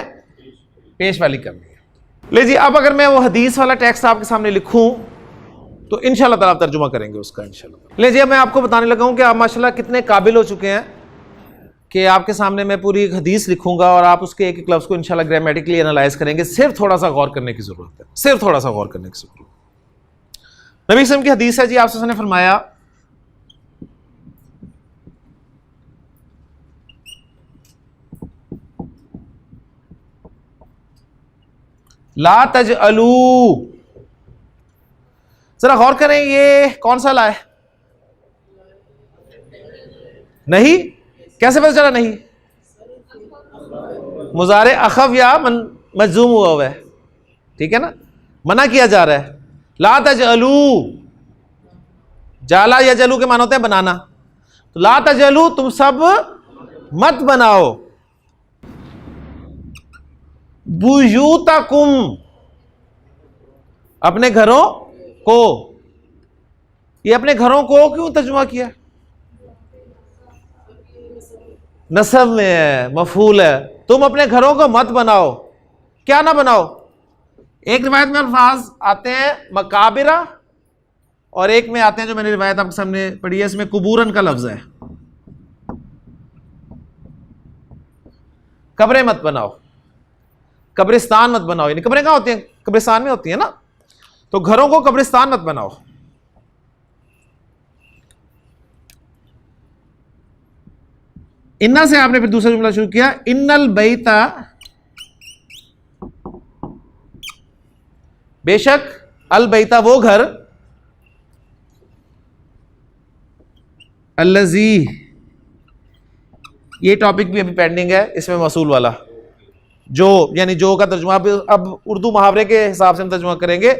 पेश वाली करनी है। ले जी, अब अगर मैं वो हदीस वाला टेक्स्ट आपके सामने लिखूं तो इंशाल्लाह ताला आप तर्जुमा करेंगे उसका इंशाल्लाह। ले जी, अब मैं आपको बताने लगा हूं कि आप माशाल्लाह कितने काबिल हो चुके हैं कि आपके सामने मैं पूरी एक हदीस लिखूंगा और आप उसके एक एक लफ्ज़ को इंशाल्लाह ग्रामेटिकली एनालाइज करेंगे। सिर्फ थोड़ा सा गौर करने की जरूरत है, सिर्फ थोड़ा सा गौर करने की जरूरत है। नबी सल्लल्लाहु अलैहि वसल्लम की हदीस है जी, आप ने फरमाया ला तजअलू। जरा गौर करें, ये कौन सा ला है? नहीं, कैसे पता चला नहीं? मुजारे अखव या मजूम हुआ है, ठीक है ना, मना किया जा रहा है। ला तजअलू, जाला या जलू के माने होते हैं बनाना। तो ला तजअलू, तुम सब मत बनाओ, बुयूतकुम, अपने घरों को। ये अपने घरों को क्यों तर्जुमा किया? नसब में है, मफूल है। तुम अपने घरों को मत बनाओ। क्या ना बनाओ? एक रिवायत में अल्फाज आते हैं मकाबिरा और एक में आते हैं, जो मैंने रिवायत आपके सामने पढ़ी है, इसमें कुबूरन का लफ्ज है। कब्रें मत बनाओ, कब्रिस्तान मत बनाओ। यानी कब्रें कहां होती हैं? कब्रिस्तान में होती है ना। तो घरों को कब्रिस्तान मत बनाओ। इन्ना से आपने फिर दूसरा जुमला शुरू किया, इन्नल बैता, बेशक, अल बैता वो घर, अल्लज़ी, ये टॉपिक भी अभी पेंडिंग है, इसमें मौसूल वाला जो, यानी जो का तर्जुमा अब उर्दू मुहावरे के हिसाब से हम तर्जुमा करेंगे।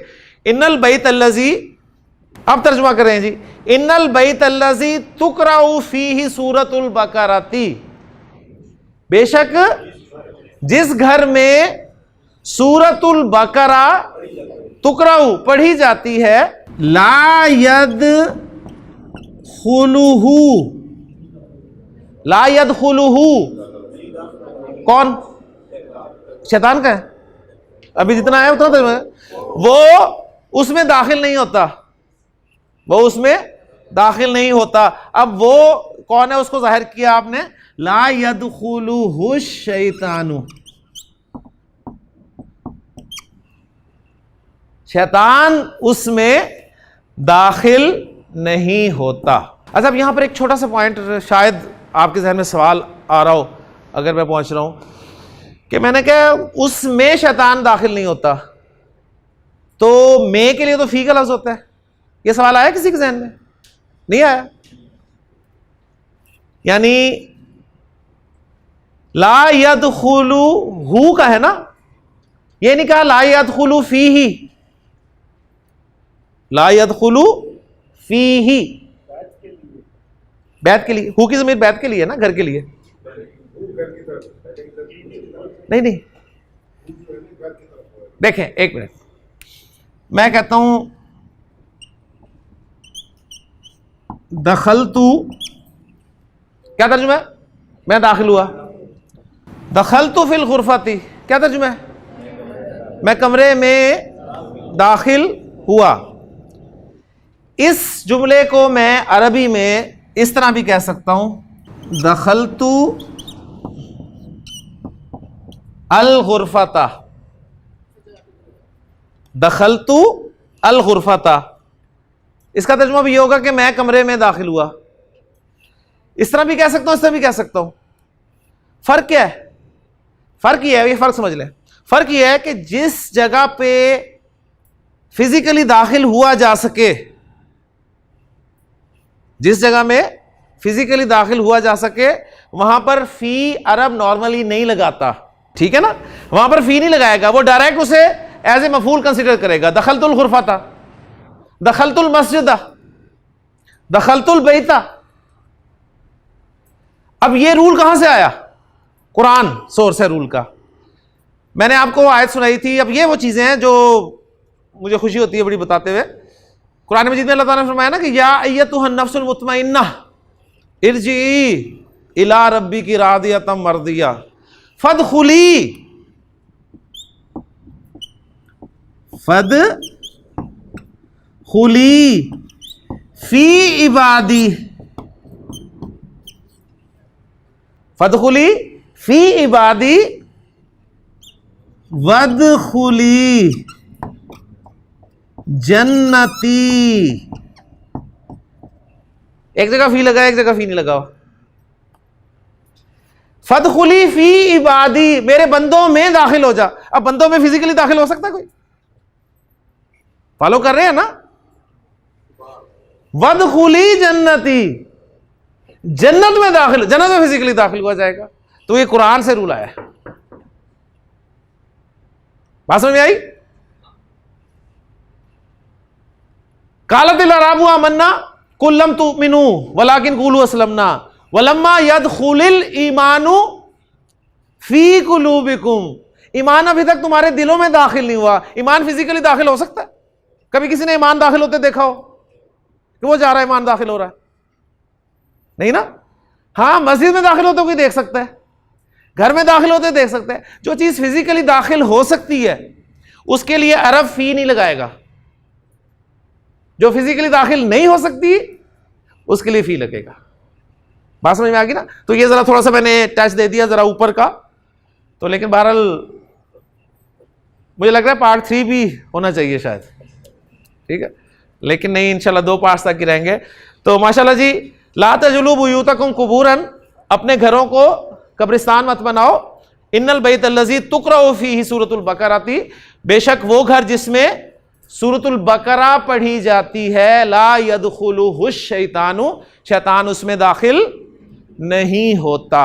इन्नल बैत अल्लज़ी, अब तर्जुमा करें जी, इन्नल बैत अल्लज़ी तुक़राउ फ़ीही सूरतुल बकराती, बेशक जिस घर में सूरतुल बकरा तुक़राउ पढ़ी जाती है, ला यदखुलुहु, ला यदखुलुहु कौन? शैतान का है। अभी जितना है उतना वो उसमें दाखिल नहीं होता, वो उसमें दाखिल नहीं होता। अब वो कौन है, उसको जाहिर किया आपने, ला यदखुलुहु शैतानु, शैतान उसमें दाखिल नहीं होता। अच्छा, अब यहां पर एक छोटा सा पॉइंट, शायद आपके जहन में सवाल आ रहा हो अगर मैं पहुंच रहा हूं, कि मैंने कहा उसमें शैतान दाखिल नहीं होता, तो में के लिए तो फी का लफ्ज होता है। यह सवाल आया किसी के जहन में? नहीं आया। यानी ला यदखुलु हु का है ना, ये नहीं कहा ला यदखुलु फीही, ला यदखुलु फीही, बैत के लिए, हु की ज़मीर बैत के लिए है ना, घर के लिए। नहीं नहीं, देखें एक मिनट, मैं कहता हूं दखलतु, क्या तर्जुमा है? मैं दाखिल हुआ। दखलतु फिल गुरफती, क्या तर्जुमा है? मैं कमरे में दाखिल हुआ। इस जुमले को मैं अरबी में इस तरह भी कह सकता हूं, दखलतु अल गुरफता दखलतु अल गुरफता, इसका तर्जुमा भी ये होगा कि मैं कमरे में दाखिल हुआ। इस तरह भी कह सकता हूं, इस तरह भी कह सकता हूं। फर्क क्या है? फर्क ये है, ये फर्क समझ लें। फर्क ये है कि जिस जगह पे फिजिकली दाखिल हुआ जा सके, जिस जगह में फिजिकली दाखिल हुआ जा सके, वहां पर फी अरब नॉर्मली नहीं लगाता, ठीक है ना। वहां पर फी नहीं लगाएगा, वो डायरेक्ट उसे एज ए मफूल कंसिडर करेगा। दखलतुल गुरफता, दखलतुल मस्जिदा, दखलतुल बैता। अब ये रूल कहां से आया? कुरान सोर्स है रूल का। मैंने आपको आयत सुनाई थी। अब ये वो चीजें हैं जो मुझे खुशी होती है बड़ी बताते हुए। कुरान मजीद में अल्लाह ताला ने फरमाया ना कि या अय्यतुहन नफ्सुल मुतमइन्ना इरजी इला रब्बिकी रादियतम मर्दिया फदखुली फी इबादी, फदखुली फी इबादी वदखुली जन्नती। एक जगह फी लगा, एक जगह फी नहीं लगा। फदखुली फी इबादी, मेरे बंदों में दाखिल हो जा। अब बंदों में फिजिकली दाखिल हो सकता है कोई? फॉलो कर रहे हैं ना? वदखुली जन्नती, जन्नत में दाखिल, जन्नत में फिजिकली दाखिल हुआ जाएगा। तो ये कुरान से रूल आया है। बात समझ में आई? कालतिल अराबु आमन्ना कुल लम तुमिनु वलाकिन कुलू असलमना वलम्मा यदखुलिल ईमानु फी कुलूबिकुम। ईमान अभी तक तुम्हारे दिलों में दाखिल नहीं हुआ। ईमान फिजिकली दाखिल हो सकता है? कभी किसी ने ईमान दाखिल होते देखा हो कि वो जा रहा है, ईमान दाखिल हो रहा है? नहीं ना। हाँ, मस्जिद में दाखिल होते कोई देख सकता है, घर में दाखिल होते देख सकता है। जो चीज फिजिकली दाखिल हो सकती है उसके लिए अरब फी नहीं लगाएगा। जो फिजिकली दाखिल नहीं हो सकती उसके लिए फी लगेगा। बात समझ में आ गई ना? तो ये जरा थोड़ा सा मैंने टच दे दिया जरा ऊपर का, तो लेकिन बहरहाल मुझे लग रहा है पार्ट 3 भी होना चाहिए शायद, ठीक है। लेकिन नहीं, इंशाल्लाह 2 पार्ट्स तक ही रहेंगे। तो माशाल्लाह जी, ला तजलू बुयूतकुम कुबूरन, अपने घरों को कब्रिस्तान मत बनाओ। इन्नल बैत अल्लज़ी तुक़रअ फ़ीही सूरतुल बकराती, बेशक वो घर जिसमें सूरतुल बकरा पढ़ी जाती है, ला यदखुलुहुश शैतानु, शैतान उसमें दाखिल नहीं होता।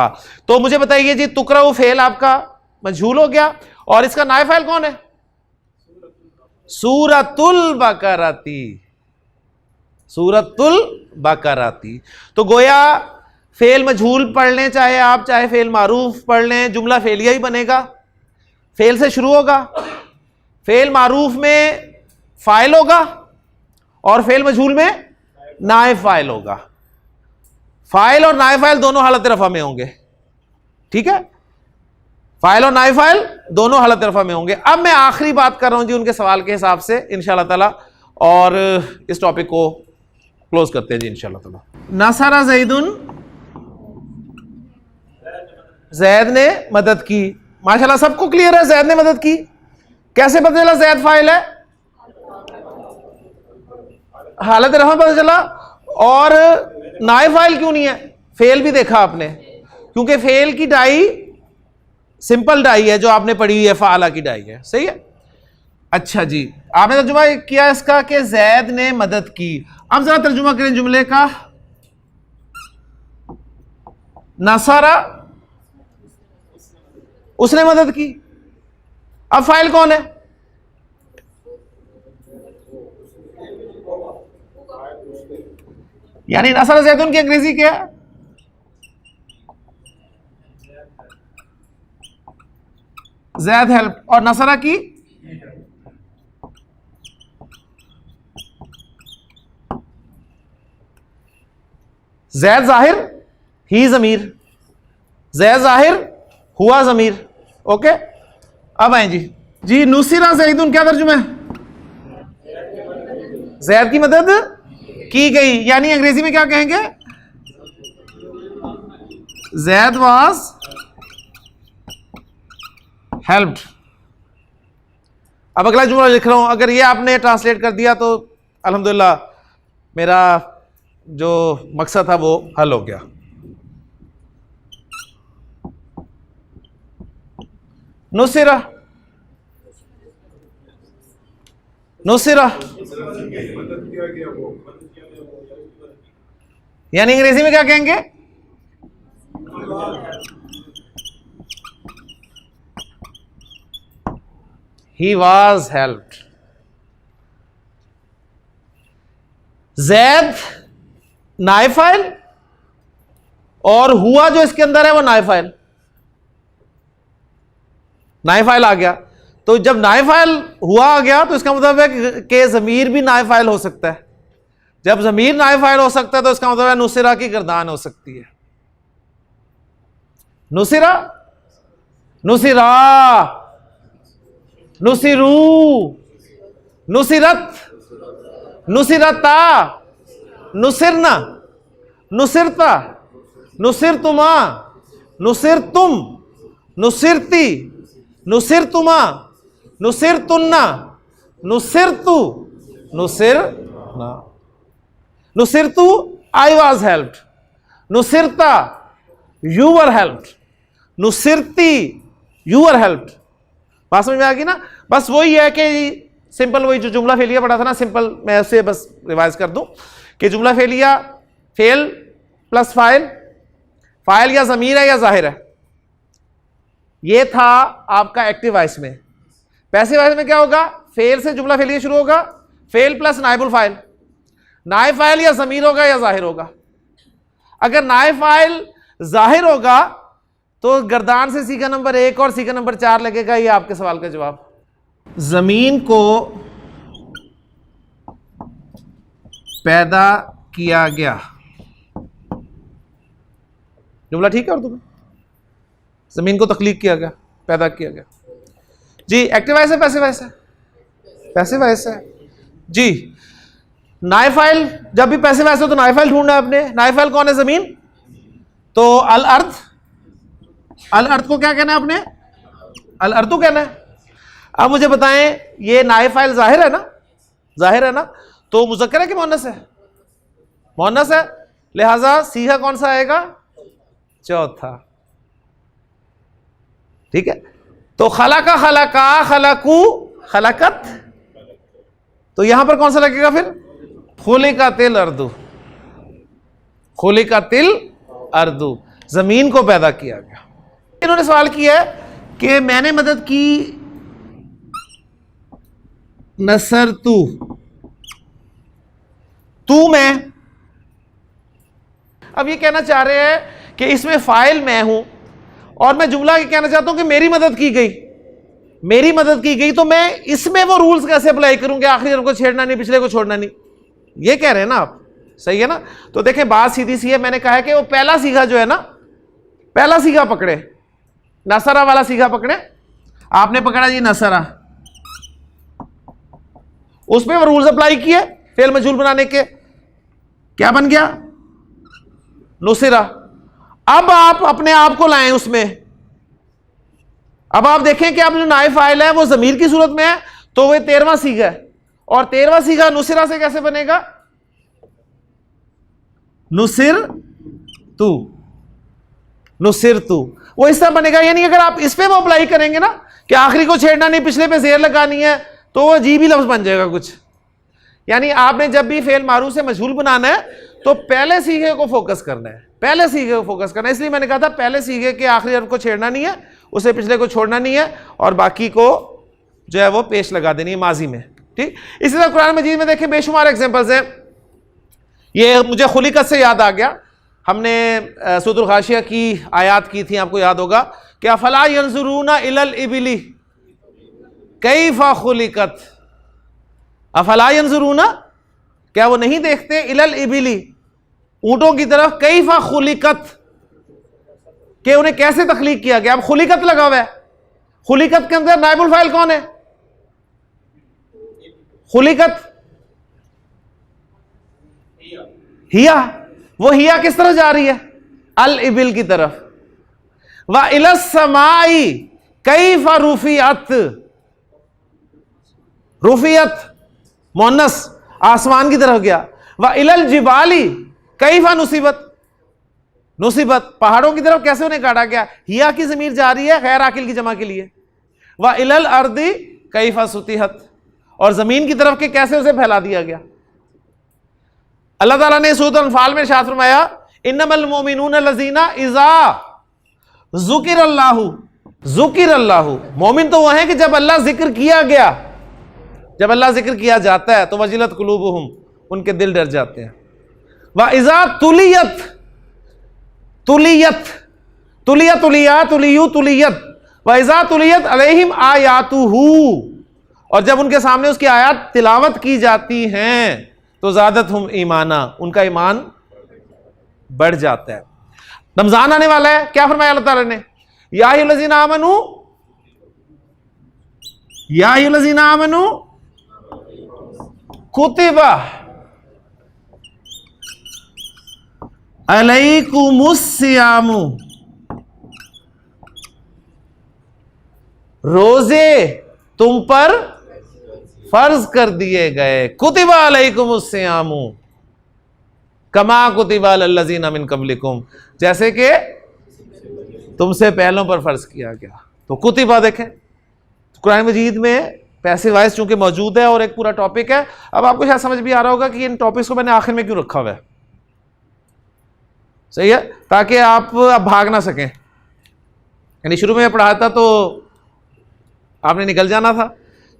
तो मुझे बताइए जी, तुक़रअ फेल आपका मजहूल हो गया, और इसका नायब फाइल कौन है? सूरतुल बकराती, सूरतुल बकराती। तो गोया फेल मजहूल पढ़ लें चाहे आप, चाहे फेल मारूफ पढ़ लें, जुमला फेलिया ही बनेगा। फेल से शुरू होगा, फेल मारूफ में फाइल होगा और फेल मजहूल में नायब फाइल होगा। फाइल और नायब फाइल दोनों हालत रफा में होंगे, ठीक है। फाइल और नायब फाइल दोनों हालत रफा में होंगे। अब मैं आखिरी बात कर रहा हूं जी उनके सवाल के हिसाब से इंशाल्लाह ताला, और इस टॉपिक को क्लोज करते हैं जी इंशाल्लाह ताला। नसरा ज़ैदुन, जैद ने मदद की। माशाल्लाह सबको क्लियर है, जैद ने मदद की। कैसे पता चला जैद फाइल है? हालत रफा पता चला। और नायब फाइल क्यों नहीं है? फेल भी देखा आपने, क्योंकि फेल की डाई सिंपल डाई है जो आपने पढ़ी हुई है, फाला की डाई है, सही है। अच्छा जी, आपने तर्जुमा किया इसका कि जैद ने मदद की। अब जरा तर्जुमा करें जुमले का। नसरा, उसने मदद की। अब फाइल कौन है? यानी नसरा ज़ैदुन की अंग्रेजी क्या है? ज़ैद हेल्प। और नसरा की ज़ैद जाहिर, ही ज़मीर, ज़ैद जाहिर, हुआ ज़मीर। ओके, अब आए जी नुसिरा ज़ैदुन क्या तर्जुमा है? ज़ैद की मदद की गई। यानी अंग्रेजी में क्या कहेंगे? ज़ैद वाज हेल्प्ड। अब अगला जुमला लिख रहा हूं, अगर ये आपने ट्रांसलेट कर दिया तो अल्हम्दुलिल्लाह मेरा जो मकसद था वो हल हो गया। नुसिरा, नुसिरा यानी अंग्रेजी में क्या कहेंगे? He was helped. जैद नाइफाइल और हुआ जो इसके अंदर है वो नाइफाइल, नाइफाइल आ गया। तो जब नाइफाइल हुआ आ गया तो इसका मतलब है कि जमीर भी नाइफाइल हो सकता है। जब जमीर नाइफाइल हो सकता है तो इसका मतलब है नुसिरा की गर्दान हो सकती है। नुसिरा, नुसिरा, नुसिरू, नुसिरत, नुसिरता, नुसिरना, नुसिरता, नुसिरतुमा, नुसिरतुम, नुसिरती, नुसिरतुमा, नुसिरतुन्ना, नुसिरतु, नुसिरना, नुसिरतु आई वॉज हेल्प्ड, नुसिरता यू वर हेल्प्ड, नुसिरती यू वर हेल्प्ड। बात समझ में आ गई ना? बस वही है कि सिंपल वही जो जुमला फेलिया पढ़ा था ना, सिंपल मैं उसे बस रिवाइज कर दूं कि जुमला फेलिया फेल प्लस फाइल, फाइल या ज़मीर है या जाहिर है। ये था आपका एक्टिव वॉइस में। पैसिव वॉइस में क्या होगा? फेल से जुमला फेलिया शुरू होगा, फेल प्लस नाइबुल फाइल, नाइब फाइल या ज़मीर होगा या जाहिर होगा। अगर नाइब फाइल जाहिर होगा तो गर्दान से सीखा नंबर 1 और सीखा नंबर 4 लगेगा। ये आपके सवाल का जवाब। जमीन को पैदा किया गया, जुमला ठीक है उर्दू में? जमीन को तख्लीक किया गया, पैदा किया गया जी। एक्टिव वॉइस है पैसिव वॉइस है? पैसिव वॉइस है जी। नाइफाइल, जब भी पैसिव वॉइस हो तो नाइफाइल ढूंढना है आपने। नाइफाइल कौन है? जमीन। तो अल अर्द, अल अर्द को क्या कहना है आपने? अल अर्दु कहना है। अब मुझे बताएं ये नाइफाइल जाहिर है ना? जाहिर है ना? तो मुज़क्कर है कि मुअन्नस है? मुअन्नस है, लिहाजा सीहा कौन सा आएगा? चौथा। ठीक है। तो खलका, खलका, खलकू, खलकत, तो यहां पर कौन सा लगेगा फिर? खुलिकतिल अर्दु, खुलिकतिल अर्दु, जमीन को पैदा किया गया। इन्होंने सवाल किया है कि मैंने मदद की, नसर तू मैं। अब ये कहना चाह रहे हैं कि इसमें फाइल मैं हूं और मैं जुमला ये कहना चाहता हूं कि मेरी मदद की गई, मेरी मदद की गई, तो मैं इसमें वो रूल्स कैसे अप्लाई करूंगी? आखिरी को छेड़ना नहीं, पिछले को छोड़ना नहीं, ये कह रहे हैं ना आप? सही है ना? तो देखें बात सीधी सी है। मैंने कहा है कि वो पहला सीखा जो है ना, पहला सीखा पकड़े, नसरा वाला सीखा पकड़े। आपने पकड़ा जी नसरा, उसमें वो रूल्स अप्लाई किए फेल मजहूल बनाने के, क्या बन गया? नुसिरा। अब आप अपने आप को लाएं उसमें। अब आप देखें कि आप जो नाइब फाइल है वो जमीर की सूरत में है, तो वह 13वां सीखा है, और 13वां सीखा नुसिरा से कैसे बनेगा? नुसिर तू, नुसिर तू, वो इस तरह बनेगा। यानी अगर आप इस पे वो अप्लाई करेंगे ना कि आखिरी को छेड़ना नहीं, पिछले पे जेर लगानी है, तो वो अजीब ही लफ्ज बन जाएगा कुछ। यानी आपने जब भी फेल मारूफ से मजहूल बनाना है तो पहले सीखे को फोकस करना है, पहले सीखे को फोकस करना है। इसलिए मैंने कहा था पहले सीखे के आखिरी हर्फ को छेड़ना नहीं है, उसे पिछले को छोड़ना नहीं है, और बाकी को जो है वो पेश लगा देनी है माजी में। ठीक। इसी तरह कुरान मजीद में देखें बेशुमार एग्जांपल्स हैं। ये मुझे खुलिकत से याद आ गया, हमने सूरह गाशिया की आयात की थी, आपको याद होगा कि अफला यंजुरूना इलल इबिली कैफा खुलिकत। अफला यंजुरूना, क्या वो नहीं देखते? इलल इबिली, ऊंटों की तरफ, कैफा खुलिकत, कि उन्हें कैसे तख्लीक किया गया। अब खुलिकत लगा हुआ है, खुलिकत के अंदर नाइबुल फाइल कौन है? खुलिकत हिया, वो हिया किस तरफ जा रही है? अल इबिल की तरफ। व इलस समाई कैफा रुफियत, रुफियत मोनस, आसमान की तरफ गया। व इलल जिबाली कैफा नुसीबत, नुसीबत पहाड़ों की तरफ कैसे उन्हें काटा गया। हिया की ज़मीर जा रही है गैर आकिल की जमा के लिए। व इलल अर्दी कैफा सुतिहत, और जमीन की तरफ के कैसे उसे फैला दिया गया। अल्लाह ताला ने सूरत अनफाल में इरशाद फरमाया इन्नमल मोमिनून लज़ीना इज़ा ज़ुकिरल्लाहु, ज़ुकिरल्लाहु, मोमिन तो वह है कि जब अल्लाह जिक्र किया गया, जब अल्लाह जिक्र किया जाता है तो वजिलत कुलूबुहुम, उनके दिल डर जाते हैं। व इज़ा तुलियत, तुलियत, तुलिया तुलिया तुलियु तुलियत, व इज़ा तुलियत अलैहिम आयातुहु, और जब उनके सामने उसकी आयत तिलावत की जाती हैं तो ज़ादत हम ईमाना, उनका ईमान बढ़ जाता है। रमजान आने वाला है, क्या फरमाया अल्लाह ताला ने, या अय्युहल्लज़ीना आमनू, या अय्युहल्लज़ीना आमनू कुतिबा अलैकुमुस्सियामु, रोजे तुम पर फर्ज कर दिए गए। कुतिबा अलैकुमुस्सियामु कमा कुतिबा अलल्लज़ीना मिन क़ब्लिकुम, जैसे कि तुमसे पहलों पर फर्ज किया गया। तो कुतिबा देखें, कुरान मजीद में पैसिव वॉइस चूंकि मौजूद है और एक पूरा टॉपिक है। अब आपको शायद समझ भी आ रहा होगा कि इन टॉपिक्स को मैंने आखिर में क्यों रखा हुआ है। सही है, ताकि आप अब भाग ना सकें। यानी शुरू में पढ़ाया था तो आपने निकल जाना था,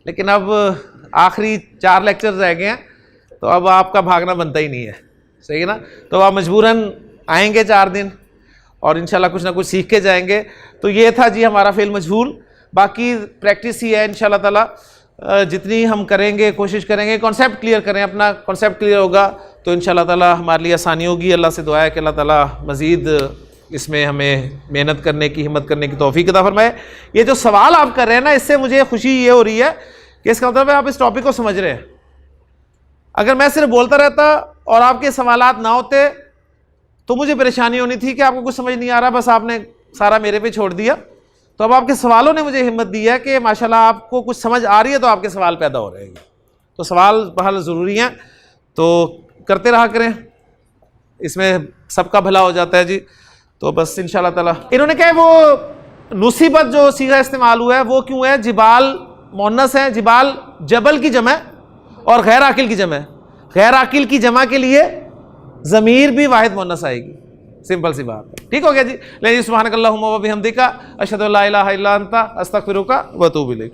लेकिन अब आखिरी 4 लेक्चर रह गए हैं तो अब आपका भागना बनता ही नहीं है। सही है ना, तो आप मजबूरन आएंगे 4 दिन और इंशाल्लाह कुछ ना कुछ सीख के जाएंगे। तो ये था जी हमारा फेल मजहूल। बाकी प्रैक्टिस ही है इंशाल्लाह ताला, जितनी हम करेंगे कोशिश करेंगे कॉन्सेप्ट क्लियर करें। अपना कॉन्सेप्ट क्लियर होगा तो इंशाल्लाह ताला हमारे लिए आसानी होगी। अल्लाह से दुआ है कि अल्लाह ताला मज़ीद इसमें हमें मेहनत करने की, हिम्मत करने की तौफीक अता फरमाए। ये जो सवाल आप कर रहे हैं ना, इससे मुझे खुशी ये हो रही है कि इसका मतलब है आप इस टॉपिक को समझ रहे हैं। अगर मैं सिर्फ बोलता रहता और आपके सवालात ना होते तो मुझे परेशानी होनी थी कि आपको कुछ समझ नहीं आ रहा, बस आपने सारा मेरे पे छोड़ दिया। तो अब आपके सवालों ने मुझे हिम्मत दी है कि माशाल्लाह आपको कुछ समझ आ रही है तो आपके सवाल पैदा हो रहे हैं। तो सवाल बहरहाल ज़रूरी हैं, तो करते रहा करें, इसमें सबका भला हो जाता है जी। तो बस इंशाल्लाह ताला इन्होंने कहा वो नुसीबत जो सीगा इस्तेमाल हुआ है वो क्यों है। जिबाल मोनस है, जिबाल जबल की जमा और गैर आकिल की जमा। गैर आकिल की जमा के लिए ज़मीर भी वाहिद मोनस आएगी, सिंपल सी बात है। ठीक हो गया जी। लेकिन सुब्हानकल्लाहुम्मा व बिहम्दिका अशहदु अल्ला इलाहा इल्ला अंता अस्तगफिरुका व अतूबु इलैक।